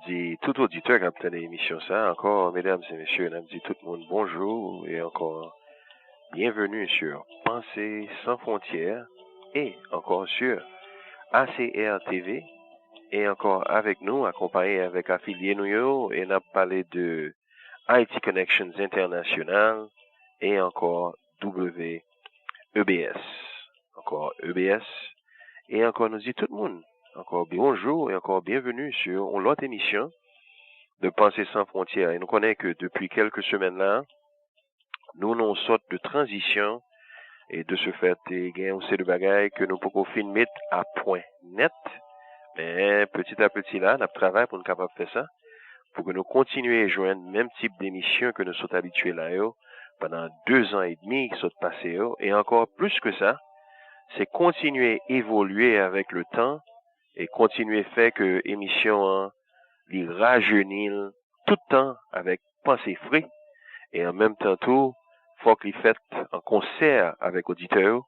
dit tout auditeur qui a obtenu l'émission ça, encore, mesdames et messieurs, on a dit tout le monde bonjour et encore bienvenue sur Pensée sans frontières et encore sur ACR TV et encore avec nous, accompagné avec affiliés nous et on a parlé de IT Connections International et encore WEBS. Encore EBS et encore nous dit tout le monde. Encore bonjour et encore bienvenue sur l'autre émission de Pensée sans frontières. Et nous connaissons que depuis quelques semaines là, nous avons une sorte de transition et de ce fait, il y a aussi de bagailles que nous pouvons mettre à point net. Mais petit à petit là, nous travaillons pour nous capables de faire ça, pour que nous continuions à joindre le même type d'émission que nous sommes habitués là pendant 2 ans et demi qui sont passés et encore plus que ça, c'est continuer à évoluer avec le temps et continuer à faire que l'émission les rajeunit tout le temps avec pensée frais et en même temps tout, faut qu'il fait en concert avec auditeurs,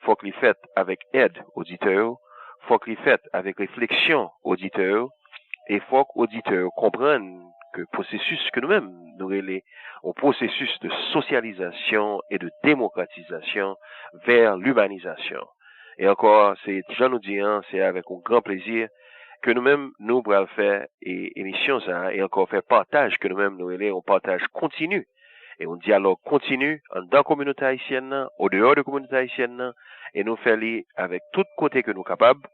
faut qu'il fait avec aide auditeurs, faut qu'il fait avec réflexion auditeurs et faut que auditeurs comprennent que le processus que nous-mêmes nous relais un processus de socialisation et de démocratisation vers l'humanisation. Et encore, c'est Jean nous dit, c'est avec un grand plaisir que nous-mêmes, nous pourrons faire et émission ça, et encore faire partage que nous-mêmes, nous relais un partage continu, et un dialogue continu, dans la communauté haïtienne, au dehors de la communauté haïtienne, et nous faire avec tout côté que nous sommes capables,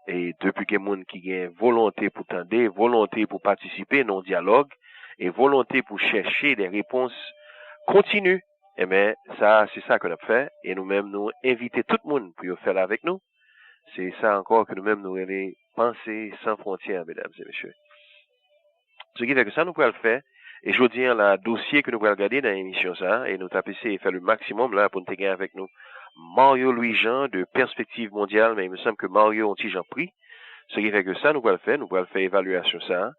et depuis que les gens qui ont volonté pour tendre, volonté pour participer dans le dialogue, et volonté pour chercher des réponses continues, eh bien, ça, c'est ça que nous fait, et nous-mêmes, nous inviter tout le monde pour faire avec nous. C'est ça encore que nous-mêmes, nous allons penser sans frontières, mesdames et messieurs. Ce qui fait que ça, nous pouvons le faire. Et je dis, le dossier que nous pouvons regarder dans l'émission, ça, et nous taper et faire le maximum, là, pour nous gagner avec nous. Mario Louis-Jean, de Perspective Mondiale, mais il me semble que Mario ont-ils pris. Ce qui fait que ça, nous pouvons le faire évaluation, ça.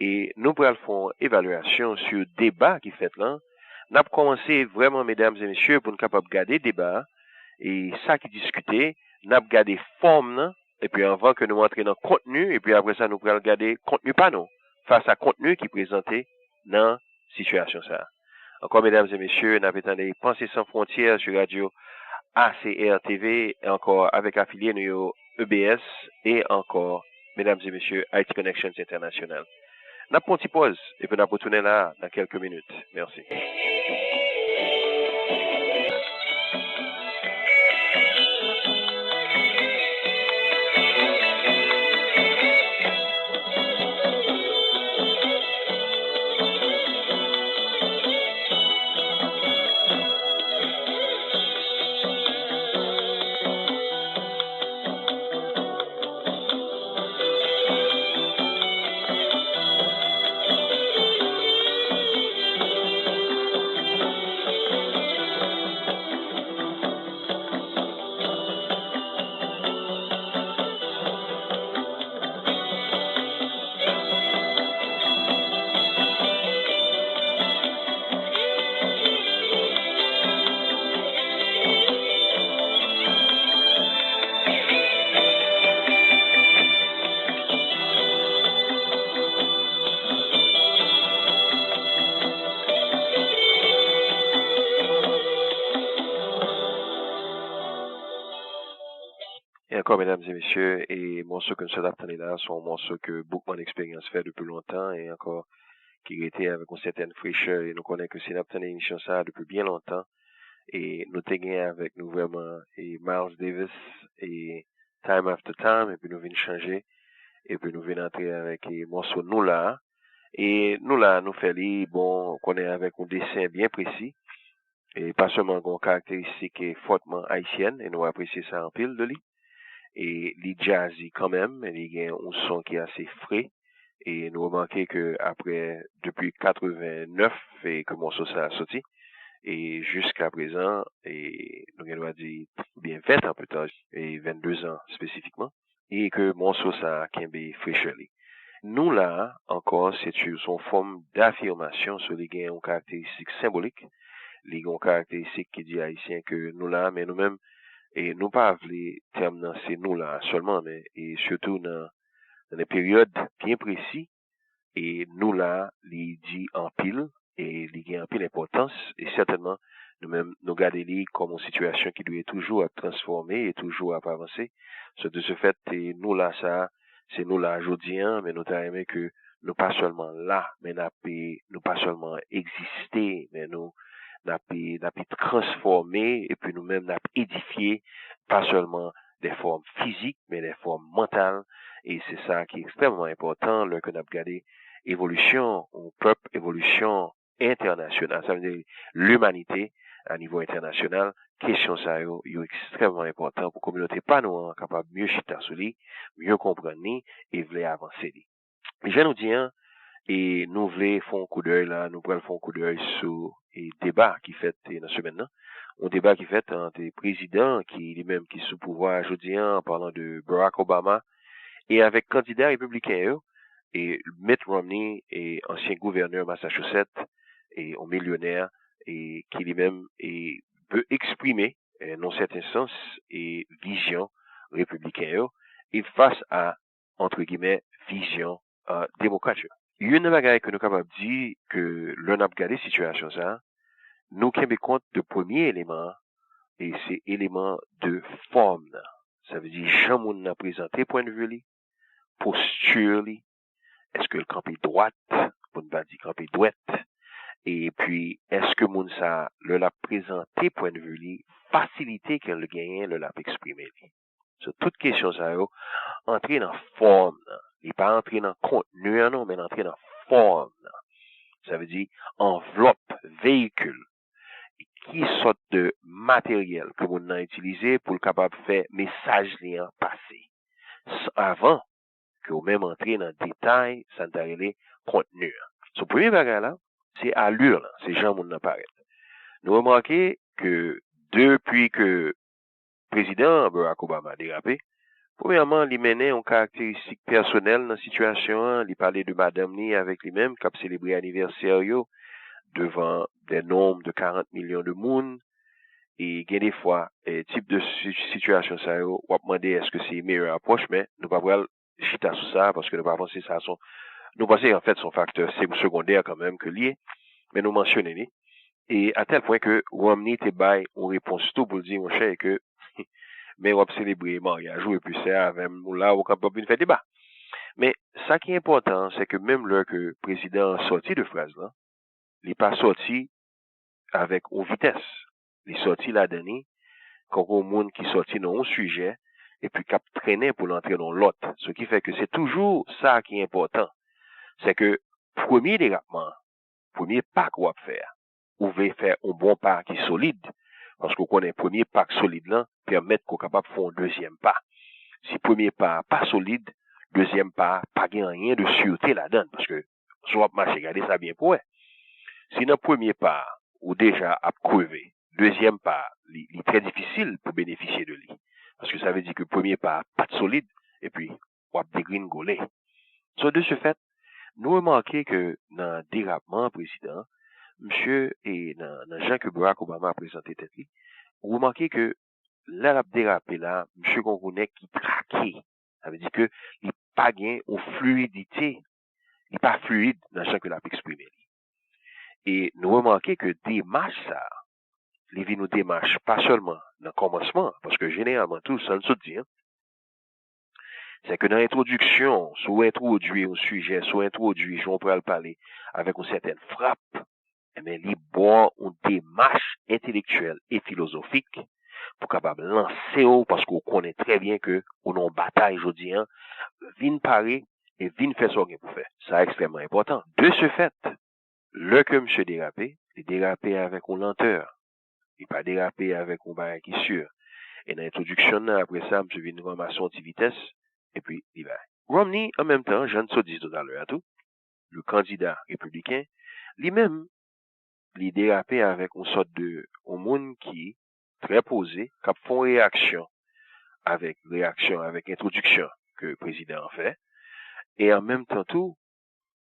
Et nous pouvons faire évaluation sur le débat qui fait là. Nous avons commencé vraiment, mesdames et messieurs, pour nous capables de garder débat. Et ça qui discutait, nous avons gardé forme, et puis avant que nous entrions dans le contenu, et puis après ça, nous pouvons regarder contenu pas nous, face à contenu qui est présenté dans la situation ça. Encore, mesdames et messieurs, nous avons des Pensées sans frontières sur Radio ACR TV, et encore avec affiliés nous EBS, et encore, mesdames et messieurs, IT Connections International. Nous avons une petite pause, et puis nous allons retourner là dans quelques minutes. Merci. Et encore, mesdames et messieurs, et morceau que nous sommes attendus là sont morceaux que Bookman Experience fait depuis longtemps et encore qui était avec une certaine fraîcheur et nous connaissons que c'est une émission ça depuis bien longtemps et nous t'ai avec nous vraiment et Miles Davis et Time After Time et puis nous venons changer et puis nous venons entrer avec les morceaux nous là et nous là nous fait bon qu'on est avec un dessin bien précis et pas seulement une caractéristique fortement haïtienne et nous apprécions ça en pile de lui. Et les jazzy quand même, il y a un son qui est assez frais. Et nous remarquons que après, depuis 89, et que mon son ça a sorti, et jusqu'à présent, et nous on va dire bien 20 ans plus tard, et 22 ans spécifiquement, et que mon son ça a kembe fraîcheur. Nous là, encore, c'est une forme d'affirmation sur les gains en caractéristique symbolique, les gains en caractéristique qui dit haïtien que nous là, mais nous-mêmes, et nous pas les termes dans ces nous là seulement, mais et surtout dans des périodes bien précises et nous là, il dit en pile, et il y a en pile importance, et certainement, nous-mêmes, nous garder comme une situation qui doit toujours être transformée et toujours à avancer. De ce fait, et nous là, ça, c'est nous là aujourd'hui, mais nous t'avons aimé que nous pas seulement là, mais nous pas seulement exister, mais nous transformer, et puis nous-mêmes, nous édifier, pas seulement des formes physiques, mais des formes mentales, et c'est ça qui est extrêmement important, là, que nous avons regardé évolution au peuple, évolution internationale, ça veut dire l'humanité à niveau international, question ça est extrêmement important pour la communauté pas nous capable mieux chita sur lui, mieux comprendre ni et voulait avancer li. Je nous dis et nous voulons faire un coup d'œil là, nous prenons un coup d'œil sur le débat qui fait dans ce semaine là. Un débat qui fait entre les présidents qui lui-même qui sous pouvoir aujourd'hui en parlant de Barack Obama et avec candidat républicain et Mitt Romney est ancien gouverneur Massachusetts et un millionnaire et qui lui-même peut exprimer dans certain sens et vision républicaine et face à entre guillemets vision démocrate. Une bagaille que nous capables de dire que l'on a regardé situation ça, nous avons compte de premier élément et c'est élément de forme. Ça veut dire jamais on a présenté point de vue posture est-ce que le camp est droite, pour ne pas dire camp est droite, et puis est-ce que moun ça le l'a présenté point de vue li, facilité qu'elle le gagne, le l'a exprimé li. Sur toute question ça yo, entrer dans forme, il pas entrer dans contenu non, mais entrer dans forme. Ça veut dire enveloppe, véhicule, qui sorte de matériel que moun a utilisé pour le capable faire message li en passé. Avant que vous même entrer dans le détail, ça n'a pas contenu. Son premier bagage là, c'est allure là, c'est gens moun apparaît. Nous remarquons que depuis que le président Barack Obama a dérapé, premièrement, il menait une caractéristique personnelle dans la situation, il parlait de madame ni avec lui-même, qui a célébré l'anniversaire devant des nombres de 40 millions de monde. Et il y a des fois, type de situation ça, on va demander est-ce que c'est une meilleure approche, mais nous pas voir chita sur ça parce que nous pas penser ça son, nous penser en fait son facteur secondaire quand même que lié, mais nous mentionner et à tel point que Romney te bail une réponse tout pour dire mon cher que mais on va célébrer mariage et puis ça avec là on capable de faire débat. Mais ça qui est important, c'est que même là que le président sorti de phrase là, il n'est pas sorti avec une vitesse. Il est sorti là-dedans, quand il y a un monde qui sorti dans un sujet, et puis qui a traîné pour l'entrer dans l'autre. Ce qui fait que c'est toujours ça qui est important. C'est que, premier dérapement, premier pas qu'on va faire, vous devez faire un bon pas qui est solide. Parce qu'on connaît premier pas solide là, permet qu'on soit capable de faire un deuxième pas. Si premier pas solide, deuxième pas rien de sûreté là-dedans. Parce que, soit marcher, regardez ça bien pour eux. Si dans premier pas, ou déjà à crever, deuxième pas, il est très difficile pour bénéficier de lui. Parce que ça veut dire que premier pas, pas de solide, et puis, on va dégringoler. De ce fait, nous remarquons que dans le dérapement président, monsieur, et dans Jean que Barack Obama a présenté tête, vous remarquez que là, la dérapé là, monsieur Gongonnet qui traqué. Ça veut dire que il pas gain une fluidité, il pas fluide dans Jean que l'a exprimé. Et nous remarquons que démarche ça, les nous démarche pas seulement dans le commencement, parce que généralement tout ça se dit, c'est que dans l'introduction, soit introduit un sujet, soit introduit, on peut le parler avec une certaine frappe, mais il bon une démarche intellectuelle et philosophique pour capable lancer parce qu'on connaît très bien que on a une bataille aujourd'hui, vin parler et vin faire ce qu'on peut faire. Ça est extrêmement important. De ce fait, le que monsieur dérapé, il dérapé avec une lenteur. Il pas dérapé avec un bagage qui est sûr. Et dans l'introduction, après ça, monsieur vient ramasser une petite vitesse, et puis il va. Romney, en même temps, je ne sais pas tout à l'heure à tout, le candidat républicain, lui-même, il dérapé avec une sorte de, un monde qui est très posé, qui font réaction, avec introduction que le président fait, et en même temps tout,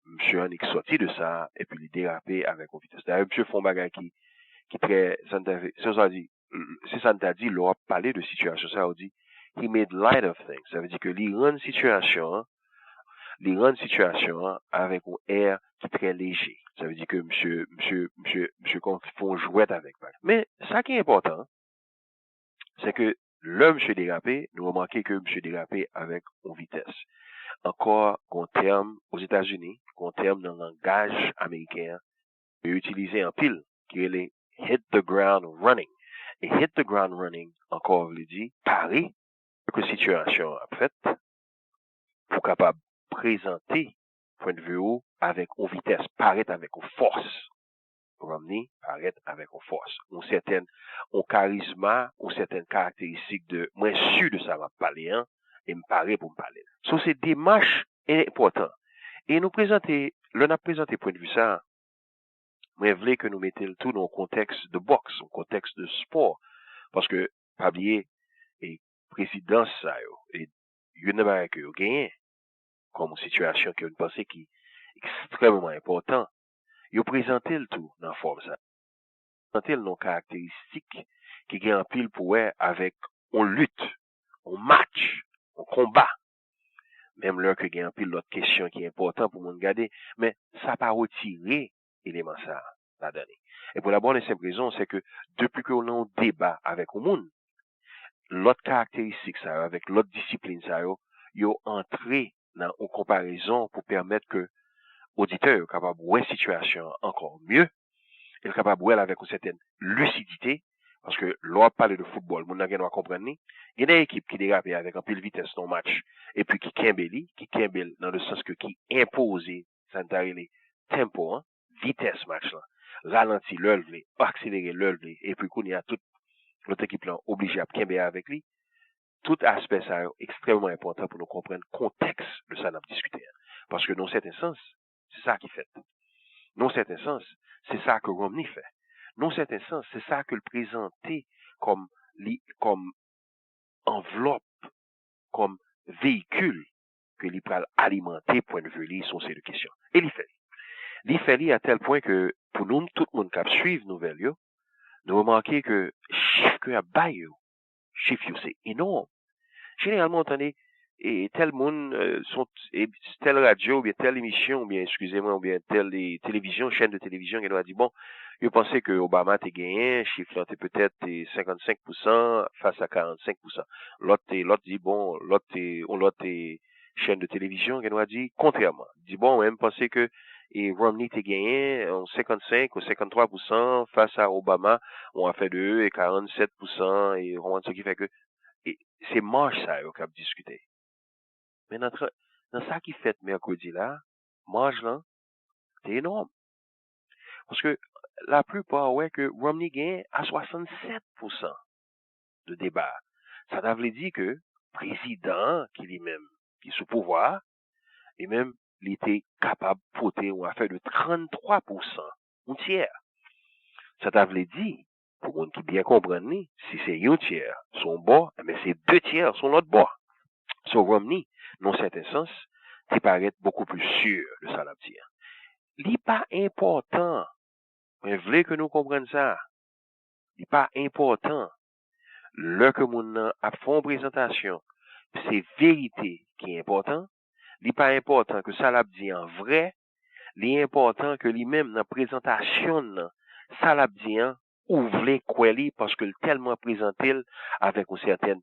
monsieur en est sorti de ça, et puis il dérapé avec une vitesse. D'ailleurs, monsieur font bagage qui très, c'est ça t'a dit, l'on a parlé de situation, ça a dit, he made light of things. Ça veut dire que il rend situation, les rendre situation hein, avec un air qui est très léger. Ça veut dire que monsieur, comme font jouette avec. Mais ça qui est important, c'est que là, monsieur dérapé, nous remarquons que monsieur dérapé avec une vitesse. Encore, qu'on terme aux États-Unis, qu'on terme dans le langage américain, utiliser en pile, qui est les hit the ground running. Et hit the ground running, encore, je le dis, parer que situation a fait pour capable présenter point de vue avec une vitesse, paraître avec une force. Romney paraître avec une force, un charisme, une certaine caractéristique de, moi, sûr de ça, m'a parlé, hein, et me paraît pour me parler. So, c'est des démarche important. Et nous présenter, l'on a présenté point de vue ça, moi, je voulais que nous mettions le tout dans le contexte de boxe, au contexte de sport. Parce que, pas oublier, et présidence, ça, et, il y a que gagné, comme une situation qui est une pensée qui est extrêmement important. Il a présenté le tout dans la forme, ça. Présenté nos caractéristiques qui gagnent en pile pour avec, on lutte, on match, on combat. Même là que gagne en pile l'autre question qui est important pour nous regarder, mais ça pas retiré élément ça, la donnée. Et pour la bonne et simple raison, c'est que depuis qu'on a un débat avec le monde, l'autre caractéristique ça, avec l'autre discipline ça, yo entré dans une comparaison pour permettre que auditeur est capable de voir la situation encore mieux, il est capable de voir avec une certaine lucidité, parce que l'on parle de football, mon n'a comprendre ni. Il y a des équipes qui dérapent avec un peu de vitesse dans le match, et puis qui kembeli dans le sens que qui impose, ça les tempo, hein, vitesse match là, ralenti l'œuvre, accélérer l'œuvre, et puis qu'on y a toute l'autre équipe là obligée à kembe avec lui. Tout aspect ça est extrêmement important pour nous comprendre le contexte de ça n'a discuté. Parce que dans certains sens, c'est ça qui fait. Dans certains sens, c'est ça que Romney fait. Dans certains sens, c'est ça que le présenter comme enveloppe, comme véhicule que l'il peut alimenter point de vue sur ces deux questions. Et l'il fait. L'il fait à tel point que pour nous, tout le monde qui suivre nouvelle, nous remarquons que chiffre que a bail, chiffre c'est énorme. Généralement, attendez, et tel monde, telle radio, ou bien telle émission, ou bien, excusez-moi, ou bien telle télévision, chaîne de télévision, qui a dit, bon, je pensais que Obama t'est gagné, chiffre là, peut-être 55% face à 45%. L'autre dit, bon, l'autre chaîne de télévision, qui a dit, contrairement. Il dit, bon, même pensé que, et Romney t'est gagné, 55 ou 53% face à Obama, on a fait de eux, et 47%, et on ce qui fait que, et c'est marche ça qu'on a discuté. Mais dans ça qui fait mercredi là, marge là, c'est énorme. Parce que la plupart, ouais, que Romney gagne à 67% de débat. Ça veut dire que président, qui lui-même, qui est sous pouvoir, lui-même, il était capable de porter une affaire de 33%, un tiers. Ça veut dire, pour monde qui bien comprendre, si c'est un tiers, son bord, mais c'est 2 tiers, son l'autre bord. So Romney, dans certain sens, tu paraît beaucoup plus sûr de ça la dire. N'est pas important. Mais voulez que nous comprenions ça. N'est pas important. Le que mon a fait une présentation, c'est vérité qui est important. N'est pas important que ça l'a dit en vrai. L'est important que lui-même dans la présentation, ça l'a dit ou voulez quoi parce que tellement présenté avec une certaine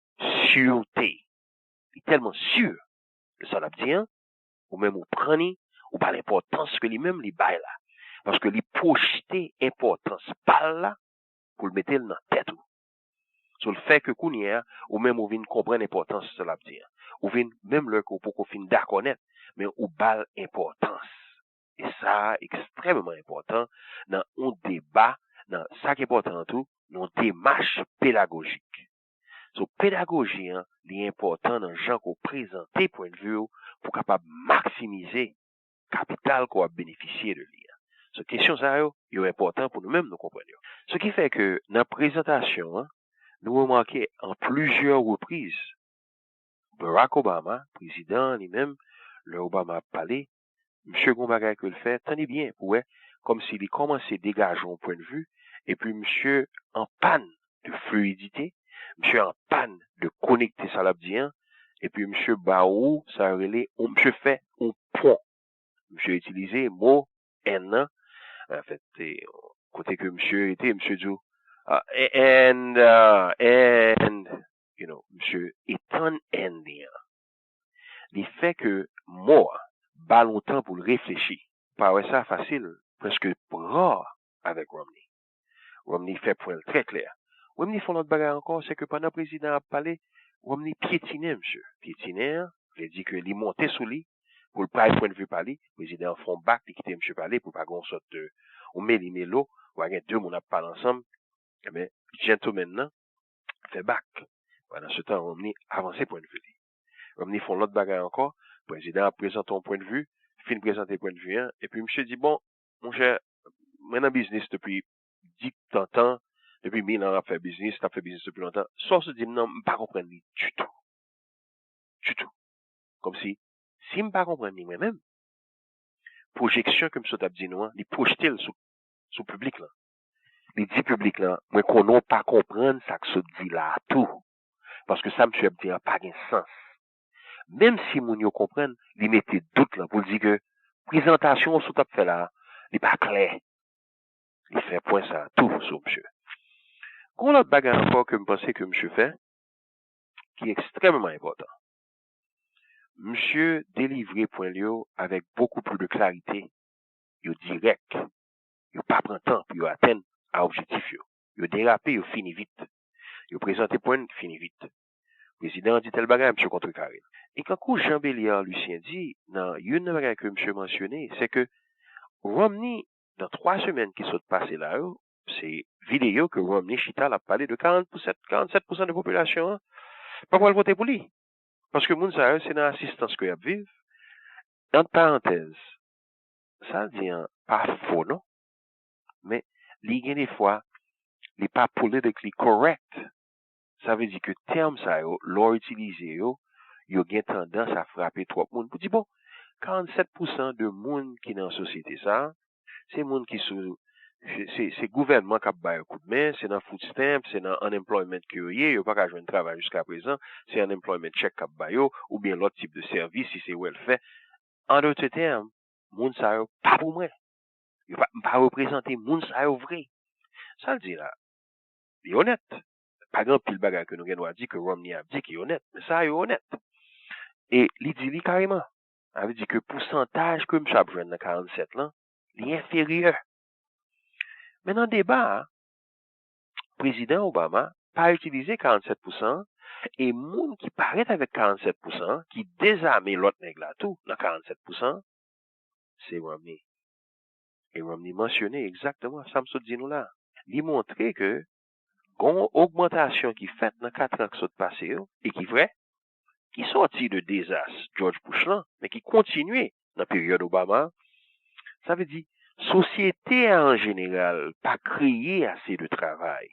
sûreté. Il est tellement sûr de ça l'a dit, ou même ou prenez, ou pas l'importance que lui-même les bail là. Parce que les projeter importance par là, pour le mettre dans la tête. Sur le fait que Kounia, ou même ou vient comprendre l'importance de cela dire. Ou vient même le qu'on peut fin d'accord net, mais ou bal importance. Et ça, extrêmement important dans un débat, dans ça qui est important tout, dans une démarche pédagogique. So, pédagogie, hein, est important dans le genre qu'on présente point de vue pour capable maximiser capital qu'on a bénéficié de lui. Cette question, ça, est important pour nous-mêmes nous comprendre. Ce qui fait que, dans la présentation, hein, nous remarquons en plusieurs reprises, Barack Obama, président, lui-même, le Obama a parlé, M. Gombaga que le fait, tenez bien, ouais, comme s'il commençait à dégager un point de vue, et puis M. en panne de fluidité, M. en panne de connecter salabdien, et puis M. Baou, ça relait, M. fait un monsieur utilisé mot N, en fait, côté que monsieur était, monsieur dit, and, monsieur étant indien. Il fait que moi, pas longtemps pour le réfléchir. Pas ouais, ça facile, presque rare avec Romney. Romney fait point très clair. Romney font l'autre bagarre encore, c'est que pendant le président a parlé, Romney piétinait, monsieur. Piétinait, il dit que il montait sous lui, pour le pas point de vue parler, le président font back, il quittait monsieur parler, pour pas qu'on sorte de, ou méli-mélo, ou il y a deux, on a parlé ensemble, eh bien, gentleman, non, fait back. Pendant ce temps, Romney avançait point de vue. Romney font l'autre bagarre encore, le président présente un point de vue, fin de présenter point de vue, hein, et puis monsieur dit, bon, mon cher, moi dans business depuis 10 ans, depuis 1000 ans, fait business depuis longtemps, sans se dire, non, je ne pas comprendre du tout. Du tout. Comme si je ne pas comprendre moi-même, projection que je dit nous, il projette sous le public là. Il dit public là, moi qu'on n'a pas comprendre ça que se dit là tout. Parce que ça me fait dire pas de sens. Même si moun yo comprenne, il mettait doute là pour dire que présentation sous t'a fait là, il pas clair. Il fait point ça tout sur monsieur. Qu'on l'autre bagarre encore que je pensais que monsieur fait, qui est extrêmement important. Monsieur délivré point lieu avec beaucoup plus de clarité, yo direct, yo pas prend temps pour yo atteindre à objectif yo. Yo dérapé, yo fini vite. Yo présenté point fini vite. Président dit tel bagage, monsieur contrecarré. Et quand Jean Béliard Lucien dit, dans une bagage que monsieur mentionné, c'est que Romney, dans 3 semaines qui sont passées là, c'est vidéo que Romney Chita a parlé de 47% de population, pas pour le voter pour lui. Parce que moun sa c'est dans l'assistance que y a vivre. Entre parenthèses, ça dit pas faux, non? Mais, il y a des fois, il n'est pas politically correct. Ça veut dire que terme ça, l'on utilisé, yo a tendance à frapper trop de monde. Vous dites, bon, 47% de monde qui est dans la société, ça, c'est monde qui sous, c'est gouvernement qui a baillé un coup de main, c'est dans food stamp, c'est dans unemployment qui y a pas qu'à jouer un travail jusqu'à présent, c'est unemployment check qui a baillé, ou bien l'autre type de service, si c'est welfare. En d'autres termes, monde ça, pas pour moi. Il pas représenter monde ça, vrai. Ça le dit là. Il est honnête. Pas grand pile bagage que nous avons dit que Romney a dit qu'il est honnête. Mais ça, il est honnête. Et il dit carrément. Ça veut dire que le pourcentage que M. Abjouen dans 47 là, il est inférieur. Mais dans le débat, le président Obama pas utilisé 47%, et moun qui paraît avec 47%, qui désarme l'autre nègre là tout, dans 47%, c'est Romney. Et Romney mentionnait exactement ça me dit nous là. Il montrait que une augmentation qui fait dans 4 ans qui sont passés, et qui est vrai, qui sortit de désastre George Bush là, mais qui continuait dans la période Obama, ça veut dire, société en général, pas créé assez de travail.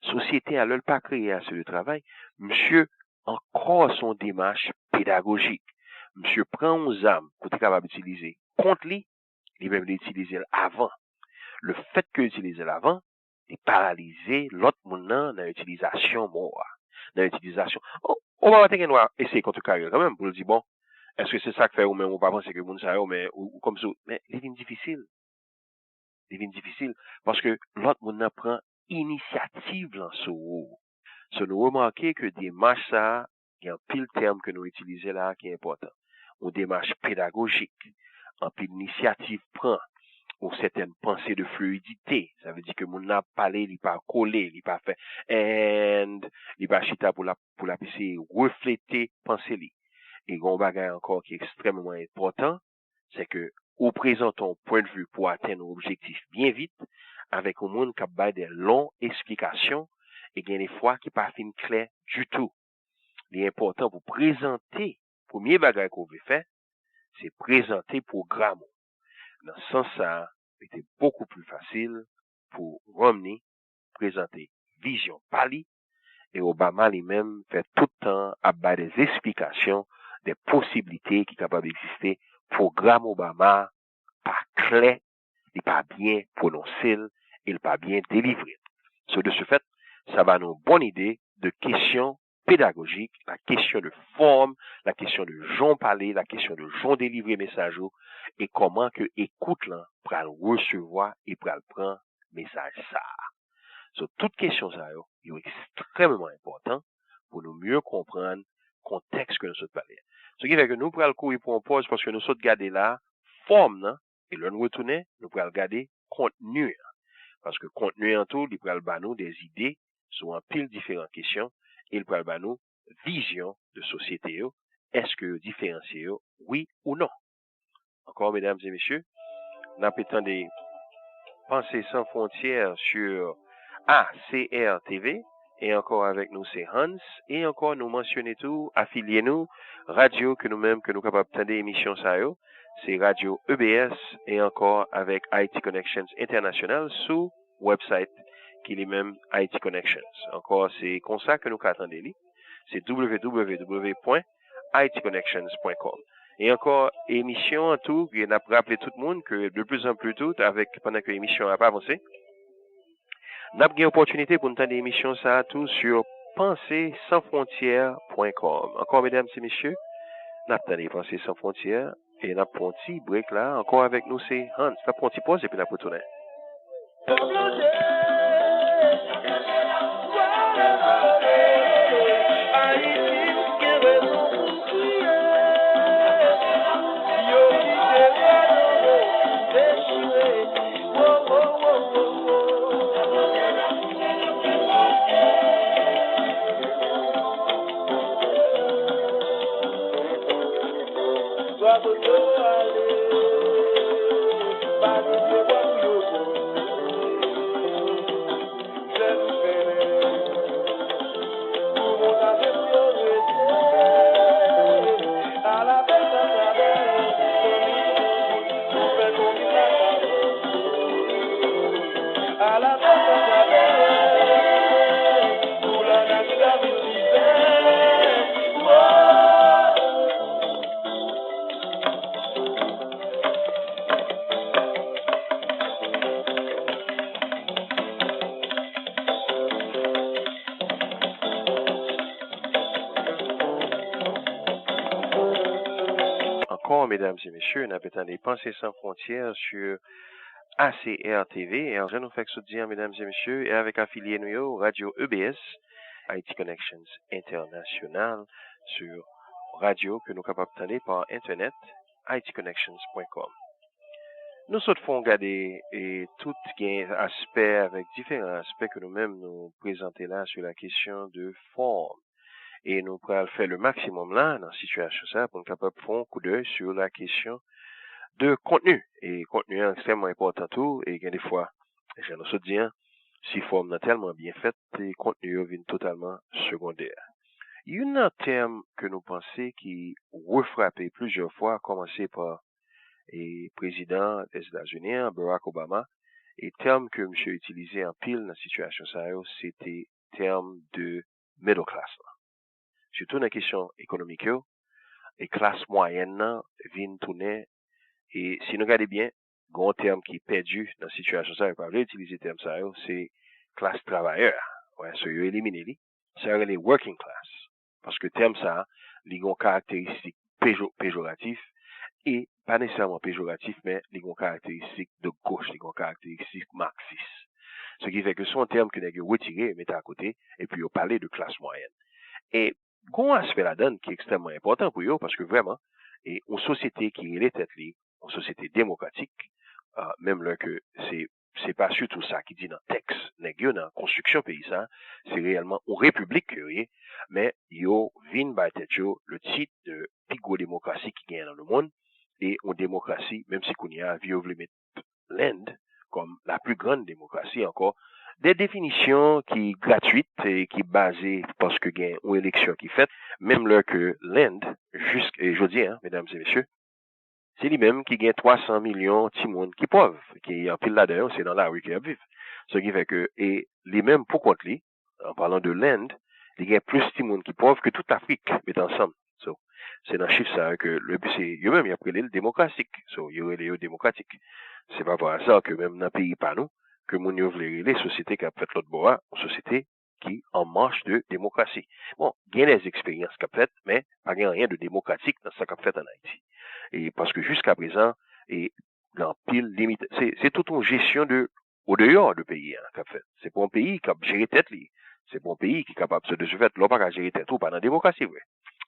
Société à l'heure pas créé assez de travail, monsieur encore son démarche pédagogique. Monsieur prend aux âmes qu'on est capable d'utiliser contre lui, il même l'utiliser avant. Le fait que l'utiliser avant, est paralysé l'autre monde dans l'utilisation moi. Dans l'utilisation. On va essayer contre carrière quand même pour le dire bon, est-ce que c'est ça que fait ou même on pas penser que moun ça mais ou comme ça, mais c'est difficile. C'est difficile parce que l'autre monde prend initiative là sur vous. Nous remarquer que démarche ça, il y a un pile terme que nous utilisons là qui est important. Une démarche pédagogique, un pile initiative prend ou certaines pensées de fluidité. Ça veut dire que mon n'a parlé, il pas collé, il pas fait and il pas chita pour la pisser refléter pensée li. Et un bagage encore qui est extrêmement important, c'est que ou présentons point de vue pour atteindre un objectif bien vite avec un monde qui a des longues explications et il y a des fois qui pas fin clair du tout. Il est important pour présenter premier bagage qu'on veut faire, c'est présenter programme. Dans ce sens, ça était beaucoup plus facile pour Romney présenter vision pali et Obama lui-même fait tout le temps à bas des explications des possibilités qui sont capables d'exister. Programme Obama pas clair, il pas bien prononcé, il pas bien délivré. De ce fait, ça va nous une bonne idée de questions pédagogique, la question de forme, la question de Jean parler, la question de Jean délivrer message et comment que écoute là pour le recevoir et pour le prendre message ça. So, toutes questions ça est extrêmement important pour nous mieux comprendre le contexte que nous sommes parler. Ce qui fait que nous pourrons courir pour un pause parce que nous sommes garder là forme là et là nous retourner, nous pourrons regarder contenu. Parce que contenu en tout, il pourra nous des idées sur un pile différentes questions et il pourra nous vision de société. Est-ce que différencier oui ou non? Encore, mesdames et messieurs, nous avons des pensées sans frontières sur ACR TV et encore avec nous c'est Hans et encore nous mentionner tout, affiliez nous, radio que nous-mêmes que nous capables de émission ça c'est Radio EBS et encore avec IT Connections International sous website qui est même IT Connections. Encore, c'est comme ça que nous attendons. C'est www.itconnections.com. Et encore, émission en tout, on a rappelé tout le monde que de plus en plus tout, avec, pendant que l'émission a avancé, nous avons une opportunité pour nous entendre l'émission ça tout sur pensersansfrontières.com. Encore, mesdames et messieurs, nous avons Pensées sans frontières et nous avons un petit break là. Encore avec nous, c'est Hans. Nous avons un petit pause et puis nous allons retourner. Mesdames et messieurs, nous avons des Pensées sans frontières sur ACR TV. Et je nous fais ce dire, mesdames et messieurs, et avec affilié nous, Radio EBS, IT Connections International, sur radio que nous sommes capables d'entendre par Internet, itconnections.com. Nous sommes regarder et tout aspect avec différents aspects que nous-mêmes nous présentons là sur la question de forme. Et nous pourrons faire le maximum là, dans la situation ça, pour nous capable de faire un coup d'œil sur la question de contenu. Et contenu est extrêmement important tout, et des fois, je nous dis, si forme est tellement bien faite, les contenus viennent totalement secondaires. Il y a un terme que nous pensons qui refrappé plusieurs fois, à commencer par le président des États-Unis, Barack Obama, et terme que monsieur utilisé en pile dans la situation ça, c'était terme de middle class. Surtout dans la question économique, et classe moyenne viennent tourner, et si nous regardons bien, grand terme qui est perdu dans la situation ça, pas utiliser le terme ça, c'est classe travailleur. Ouais, so yo éliminer li. C'est les working class. Parce que terme ça, li gon caractéristique péjoratif, et pas nécessairement péjoratif, mais li gon caractéristique de gauche, li gon caractéristique marxiste. Ce qui fait que son terme que nous retiré, mettre à côté, et puis on parler de classe moyenne. Et gon aspect là-dedans qui est extrêmement important pour eux, parce que vraiment, et une société qui est tête li, une société démocratique, même là que c'est pas surtout ça qui dit dans le texte, dans la construction pays ça, c'est réellement une république mais yo vin by tête le titre de plus démocratie qui gagne dans le monde, et une démocratie, même si qu'on y a vu mettre l'Inde comme la plus grande démocratie encore, des définitions qui gratuites et qui basées parce que gagne une élection qui fait, même là que l'Inde, et je dis, mesdames et messieurs, c'est lui-même qui gagne 300 millions de monde qui pauvres, qui en pile là-dedans, c'est dans la rue qu'ils vivent. Ce qui fait que, et lui-même, pour contre lui, en parlant de l'Inde, il gagne plus de monde qui pauvres que toute l'Afrique, met ensemble. So, c'est dans le chiffre ça que le but, c'est, lui-même, il a pris le démocratique. So, il y aurait les démocratiques. C'est pas par hasard que même dans le pays pas nous, que mon les sociétés qui a fait l'autre bois, une société qui en marche de démocratie. Bon, il y a des expériences qu'a fait, mais pas rien de démocratique dans ce qu'a fait en Haïti. Et parce que jusqu'à présent, et dans pile limite, c'est toute une gestion de au dehors de pays hein, qu'a fait. C'est pour un pays qui a géré tête li. C'est pour un pays qui est capable de se faire l'on pas gérer tête ou pas dans la démocratie, ouais.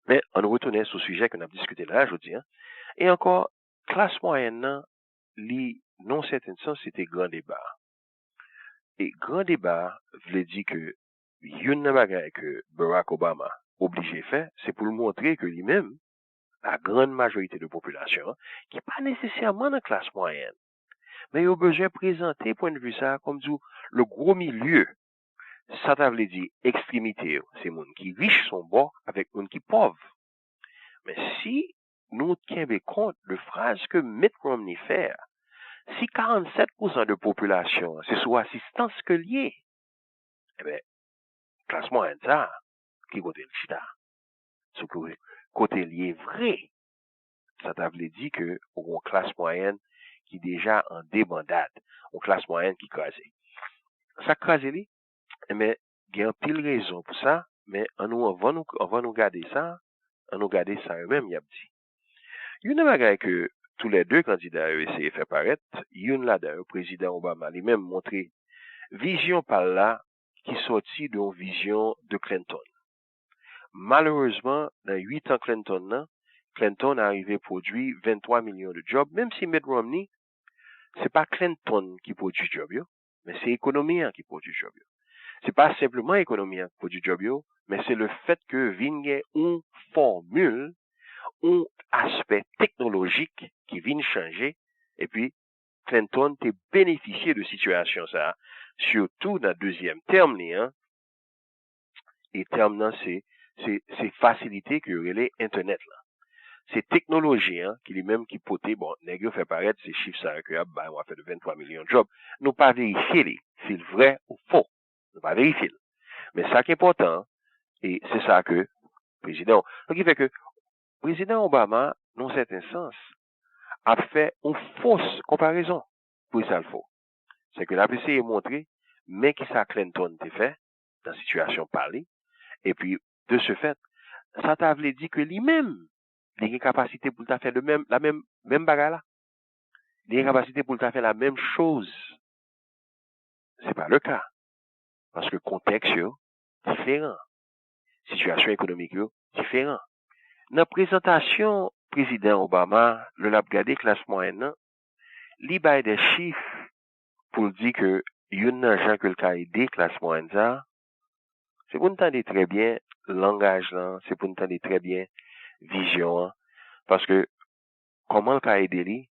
Mais on retourne sur le sujet qu'on a discuté là, je dis, hein. Et encore, classe moyenne, li, non certain sens, c'était grand débat. Et grand débat, voulait dire que, yon nan bagay que Barack Obama obligé faire, c'est pour le montrer que lui-même, la grande majorité de la population, qui n'est pas nécessairement dans la classe moyenne, mais il a besoin de présenter, point de vue ça, comme dit, le gros milieu. Ça t'a voulu dire extrémité, c'est moun qui riche son bord avec moun qui pauvre. Mais si nous tenons compte de phrases que Mitt Romney fait, si 47% de population, c'est sous assistance que lié, eh bien, classe moyenne ça, qui côté le chita, ce côté lié vrai, ça t'a voulu dire que, on classe moyenne qui déjà en débandade, une classe moyenne qui crase. Ça crase li, mais il y a pile raison pour ça, mais on va nous garder ça, on nous garder ça eux-mêmes, y a dit. Il y a une bagaille que tous les deux candidats ont essayé de faire paraître, il y a une là le président Obama lui-même montré vision par là qui sortit d'une vision de Clinton. Malheureusement, dans 8 ans Clinton a arrivé à produire 23 millions de jobs, même si Mitt Romney, c'est pas Clinton qui produit job yo, mais c'est l'économie qui produit job yo. C'est pas simplement l'économie qui produit job yo, mais c'est le fait que vigne une formule, un aspect technologique qui vient changer, et puis Clinton a bénéficié de situation ça, surtout dans le deuxième terme, hein, et terme là, c'est facilité que relais Internet là. C'est technologie, hein, qui lui-même qui poté, bon, nègre fait paraître ces chiffres ça que, bah, on a fait de 23 millions de jobs. Nous pas vérifier les, si c'est vrai ou faux. Nous pas vérifier. Mais ça qui est important, et c'est ça que, président, donc il fait que, président Obama, dans certain sens, a fait une fausse comparaison. Pour ça le faux. C'est que la PC est montré, mais qui ça Clinton t'a fait, dans la situation parlée, et puis, de ce fait, ça t'a voulu dire que lui-même, il a une capacité pour faire la même bagarre là. Il a une capacité pour faire la même chose. C'est pas le cas. Parce que le contexte est différent. Situation économique est différente. Dans la présentation, président Obama, le l'a regardé classe moyenne, il a des chiffres pour dire que il y a un gens que le cas aidé classe moyenne ça. C'est pour nous entendre très bien langage là, c'est pour nous entendre très bien vision hein, parce que comment le cas aidé lui,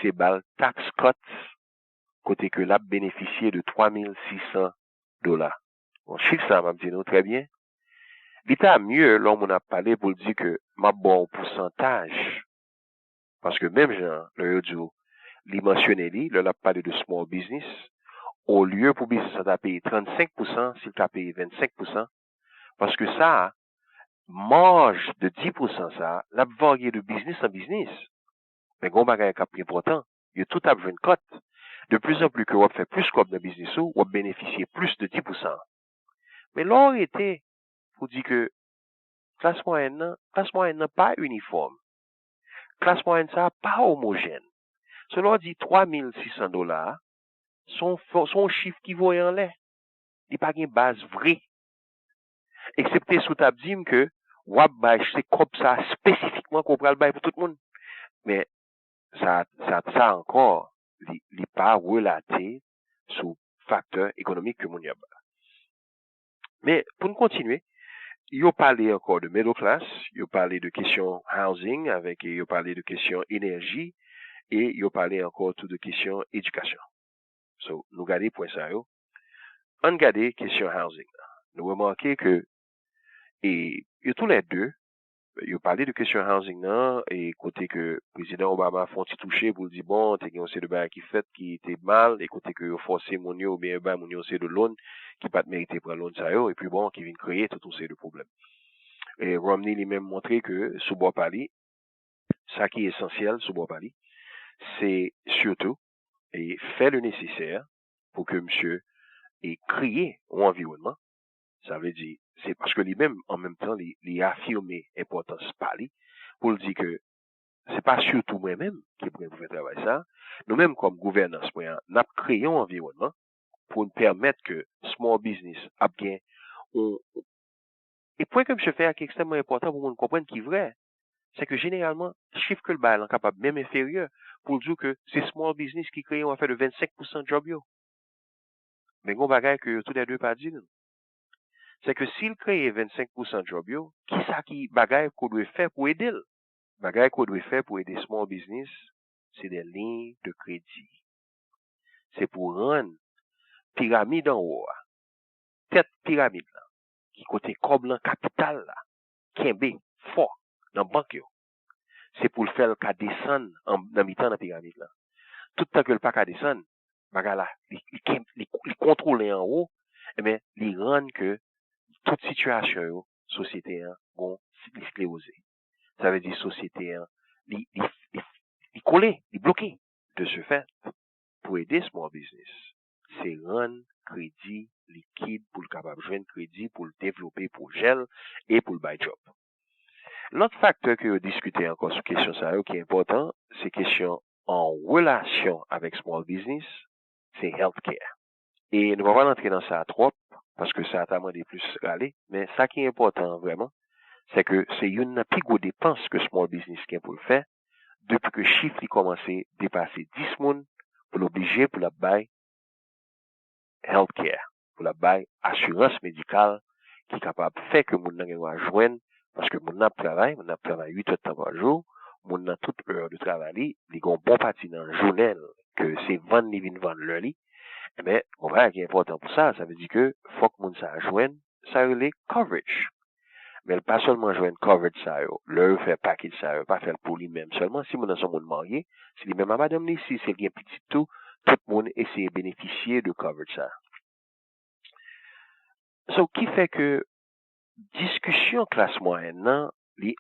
c'est bal tax cut côté que l'a bénéficié de $3,600. Bon, chiffre ça m'a dit nous très bien. L'État mieux l'homme on a parlé pour dire que m'a bon pourcentage parce que même Jean le audio il mentionné lui, le l'a parlé de small business au lieu pour business ça t'a payé 35%, s'il t'a payé 25%. Parce que ça, marge de 10% ça, la varié de business en business. Mais gros bagage qui est important, il y a tout à une cote. De plus en plus que vous fait plus comme de business ou vous bénéficiez plus de 10%. Mais l'on était pour dire que classe moyenne n'a pas uniforme. Classe moyenne ça pas homogène. Selon dit $3,600, son chiffre qui voit en l'air. Il n'y a pas une base vraie. Excepté sous ta dit que wap bay c'est comme ça spécifiquement qu'on prend le bail pour tout le monde. Mais ça encore, il pas relaté sous facteur économique que mon y a. Mais pour nous continuer, il a parlé encore de middle class, il a parlé de questions housing, il a parlé de questions énergie, et il a parlé encore tout de questions éducation. So, nous regardons point ça, on regarde question housing. Nous remarquons que, et tous les deux, il a parlé de question housing là, et côté que président Obama font toucher pour dire bon, t'es un de bail qui fait qui était mal, et côté que forcé mon yo, ou bien ben mon yo c'est de loan, qui pas mérité pour loan ça yo, et puis bon, qui vient créer tout ces de problèmes. Et Romney lui-même montré que sous bois pali, ça qui est essentiel sous bois pali, c'est surtout, et faire le nécessaire pour que monsieur ait créé un environnement Ça veut dire, c'est parce que lui-même, en même temps, il a affirmé l'importance par lui, pour dire que c'est pas surtout moi-même qui pourrais faire travailler ça. Nous-mêmes, comme gouvernance, nous avons créé un environnement pour nous permettre que small business a bien, et point que je fais qui est extrêmement important pour nous comprendre qui est vrai, c'est que généralement, chiffre que le bail est capable, même inférieur, pour dire que c'est small business qui crée un fait de 25% de job yo. Mais bon bagage que tous les deux pas dit, c'est que s'il crée 25% de job yo, qui ça qui bagage qu'on doit faire pour aider? Bagage qu'on doit faire pour aider small business, c'est des lignes de crédit. C'est pour rendre pyramide en haut, tête pyramide là, qui côté comme dans capital là, kembe fort dans banque yo. C'est pour le faire qu'à descendre dans mi-temps dans la pyramide là. Tout le temps que le pas qu'à descendre, bagage là, il contrôle en haut, et bien, il rend que toute situation yo, société bon, sclérosé. Ça veut dire société il collé, il bloqué. De ce fait, pour aider small business, c'est rendre crédit liquide pour le capable joindre crédit pour le développer pour gel et pour le buy job. L'autre facteur que vous discutez encore sur question ça qui est important, c'est question en relation avec small business, c'est healthcare. Et nous ne allons pas rentrer dans ça trop parce que ça a demandé plus aller, mais ça qui est important vraiment, c'est que c'est une plus grosse dépense que small business qui est pour le faire depuis que le chiffre a commencé à dépasser 10 personnes pour l'obliger pour la bail healthcare, pour la bail assurance médicale qui est capable de faire que mon n'a pas joindre parce que mon n'a travaille 8 heures de temps par jour, mon n'a toute heure de travail, il a un bon parti dans le journal que c'est vendre les vendre leur lit. Eh bien, on va qui est important pour ça, ça veut dire que faut que mon ça joigne, ça relève coverage. Mais pas seulement joindre coverage ça yo, leur faire package ça yo, pas faire pour lui-même seulement si mon a son monde marié, si lui-même à madame ni si c'est bien petit tout le monde essaie de bénéficier de coverage ça. So, qui fait que discussion classe moyenne, les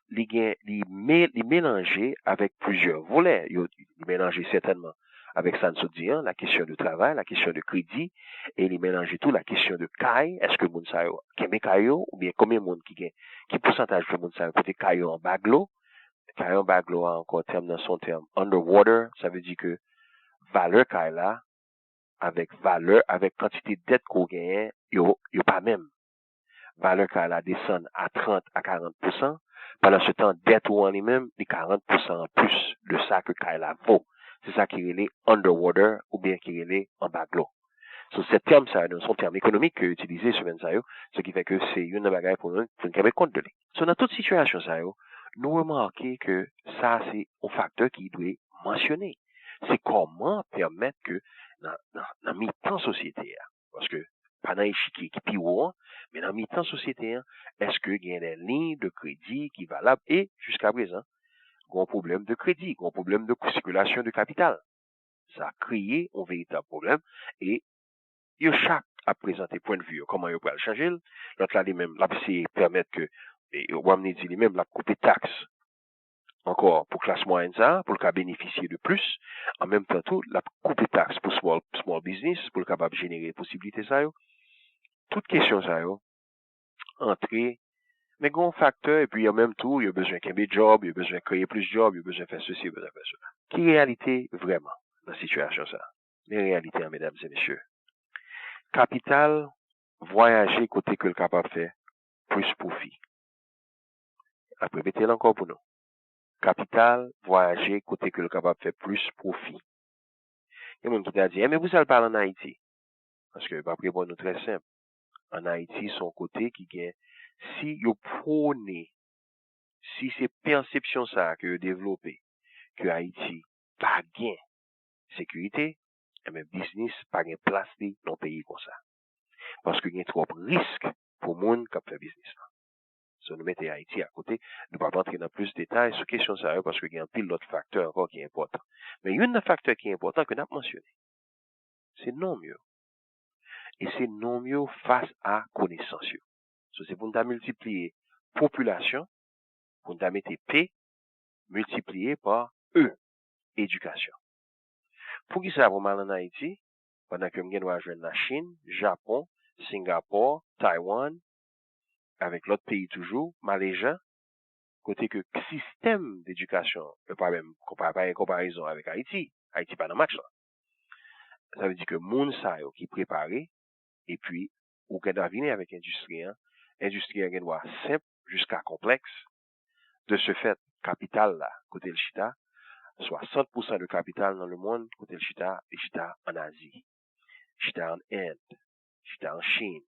mélanger avec plusieurs volets. Les mélanger certainement avec ça nous la question de travail, la question de crédit, et les mélanger tout la question de caille. Est-ce que moun sa yo keme caillou ou bien combien de monde qui pourcentage de moun sa yo côté caillou en baglo? Caillou en baglo encore terme dans son terme underwater, ça veut dire que valeur caille là avec quantité de dette qu'on gagne, yo pas même. Valeur qu'elle a descend à 30 à 40%. Pendant ce temps, dette ou en lui-même, les 40% en plus de ça que Kyla vaut. C'est ça qui est underwater ou bien qui est en bas de l'eau. So, ce terme, ça, son terme économique que utilisé sur Benzayo, ce qui fait que c'est une bagaille pour nous tenir compte de lui. So, dans toute situation, ça, nous remarquons que ça, c'est un facteur qui doit mentionner. C'est comment permettre que, dans mi-temps société, parce que, pendant l'échiquier qui pire, mais dans mi-temps société, est-ce que il y a des lignes de crédit qui valables et, jusqu'à présent, il y a un problème de crédit, il y a un problème de circulation de capital. Ça a créé un véritable problème et il chaque a présenté point de vue comment il peut le changer. L'autre là, lui-même, là, c'est permettre que, on va dit lui-même, la couper taxe encore pour classe moyenne ça, pour le cas bénéficier de plus. En même temps, tout, la couper taxe pour small business, pour le capable de générer possibilité ça, toute question ça, entrer, mais grand facteur, et puis en même temps, il y a besoin qu'il y ait des jobs, il y a besoin de créer plus de jobs, il y a besoin de faire ceci, il y a besoin de faire cela. Qui est réalité vraiment dans la situation ça? Les réalités, mesdames et messieurs. Capital, voyager côté que le capable fait plus profit. Après, mettez-le encore pour nous. Capital, voyager côté que le capable fait plus profit. Il y a quelqu'un qui t'a dit, mais vous allez parler en Haïti. Parce que, après, bon, nous très simple. En Haïti, son côté qui gagne, si vous prenez, si c'est perception ça que vous développez, que Haïti pas gain sécurité, et même business pas gain place dans le pays comme ça. Parce qu'il y a trop de risques pour le monde qui fait business. Si nous mettons Haïti à côté, nous ne pouvons pas entrer dans plus de détails sur la question de ça, parce qu'il y a un pile d'autres facteurs encore qui est important. Mais il y a un facteur qui est important que nous avons mentionné. C'est non mieux. Et c'est non mieux face à connaissance. So, c'est pour nous multiplier population, pour nous mettre P multiplié par E, éducation. Pour qui ça va mal en Haïti, pendant que nous avons joué la Chine, Japon, Singapour, Taïwan, avec l'autre pays toujours, Malaisie, côté que système d'éducation, pas même comparaison avec Haïti. Haïti pas dans le match là. Ça veut dire que moun sa yo qui préparé, et puis, ou qu'on doit venir avec industrien doit simple jusqu'à complexe. De ce fait, capital là, côté le Chita, 60% de capital dans le monde, côté le Chita, et Chita en Asie, Chita en Inde, Chita en Chine,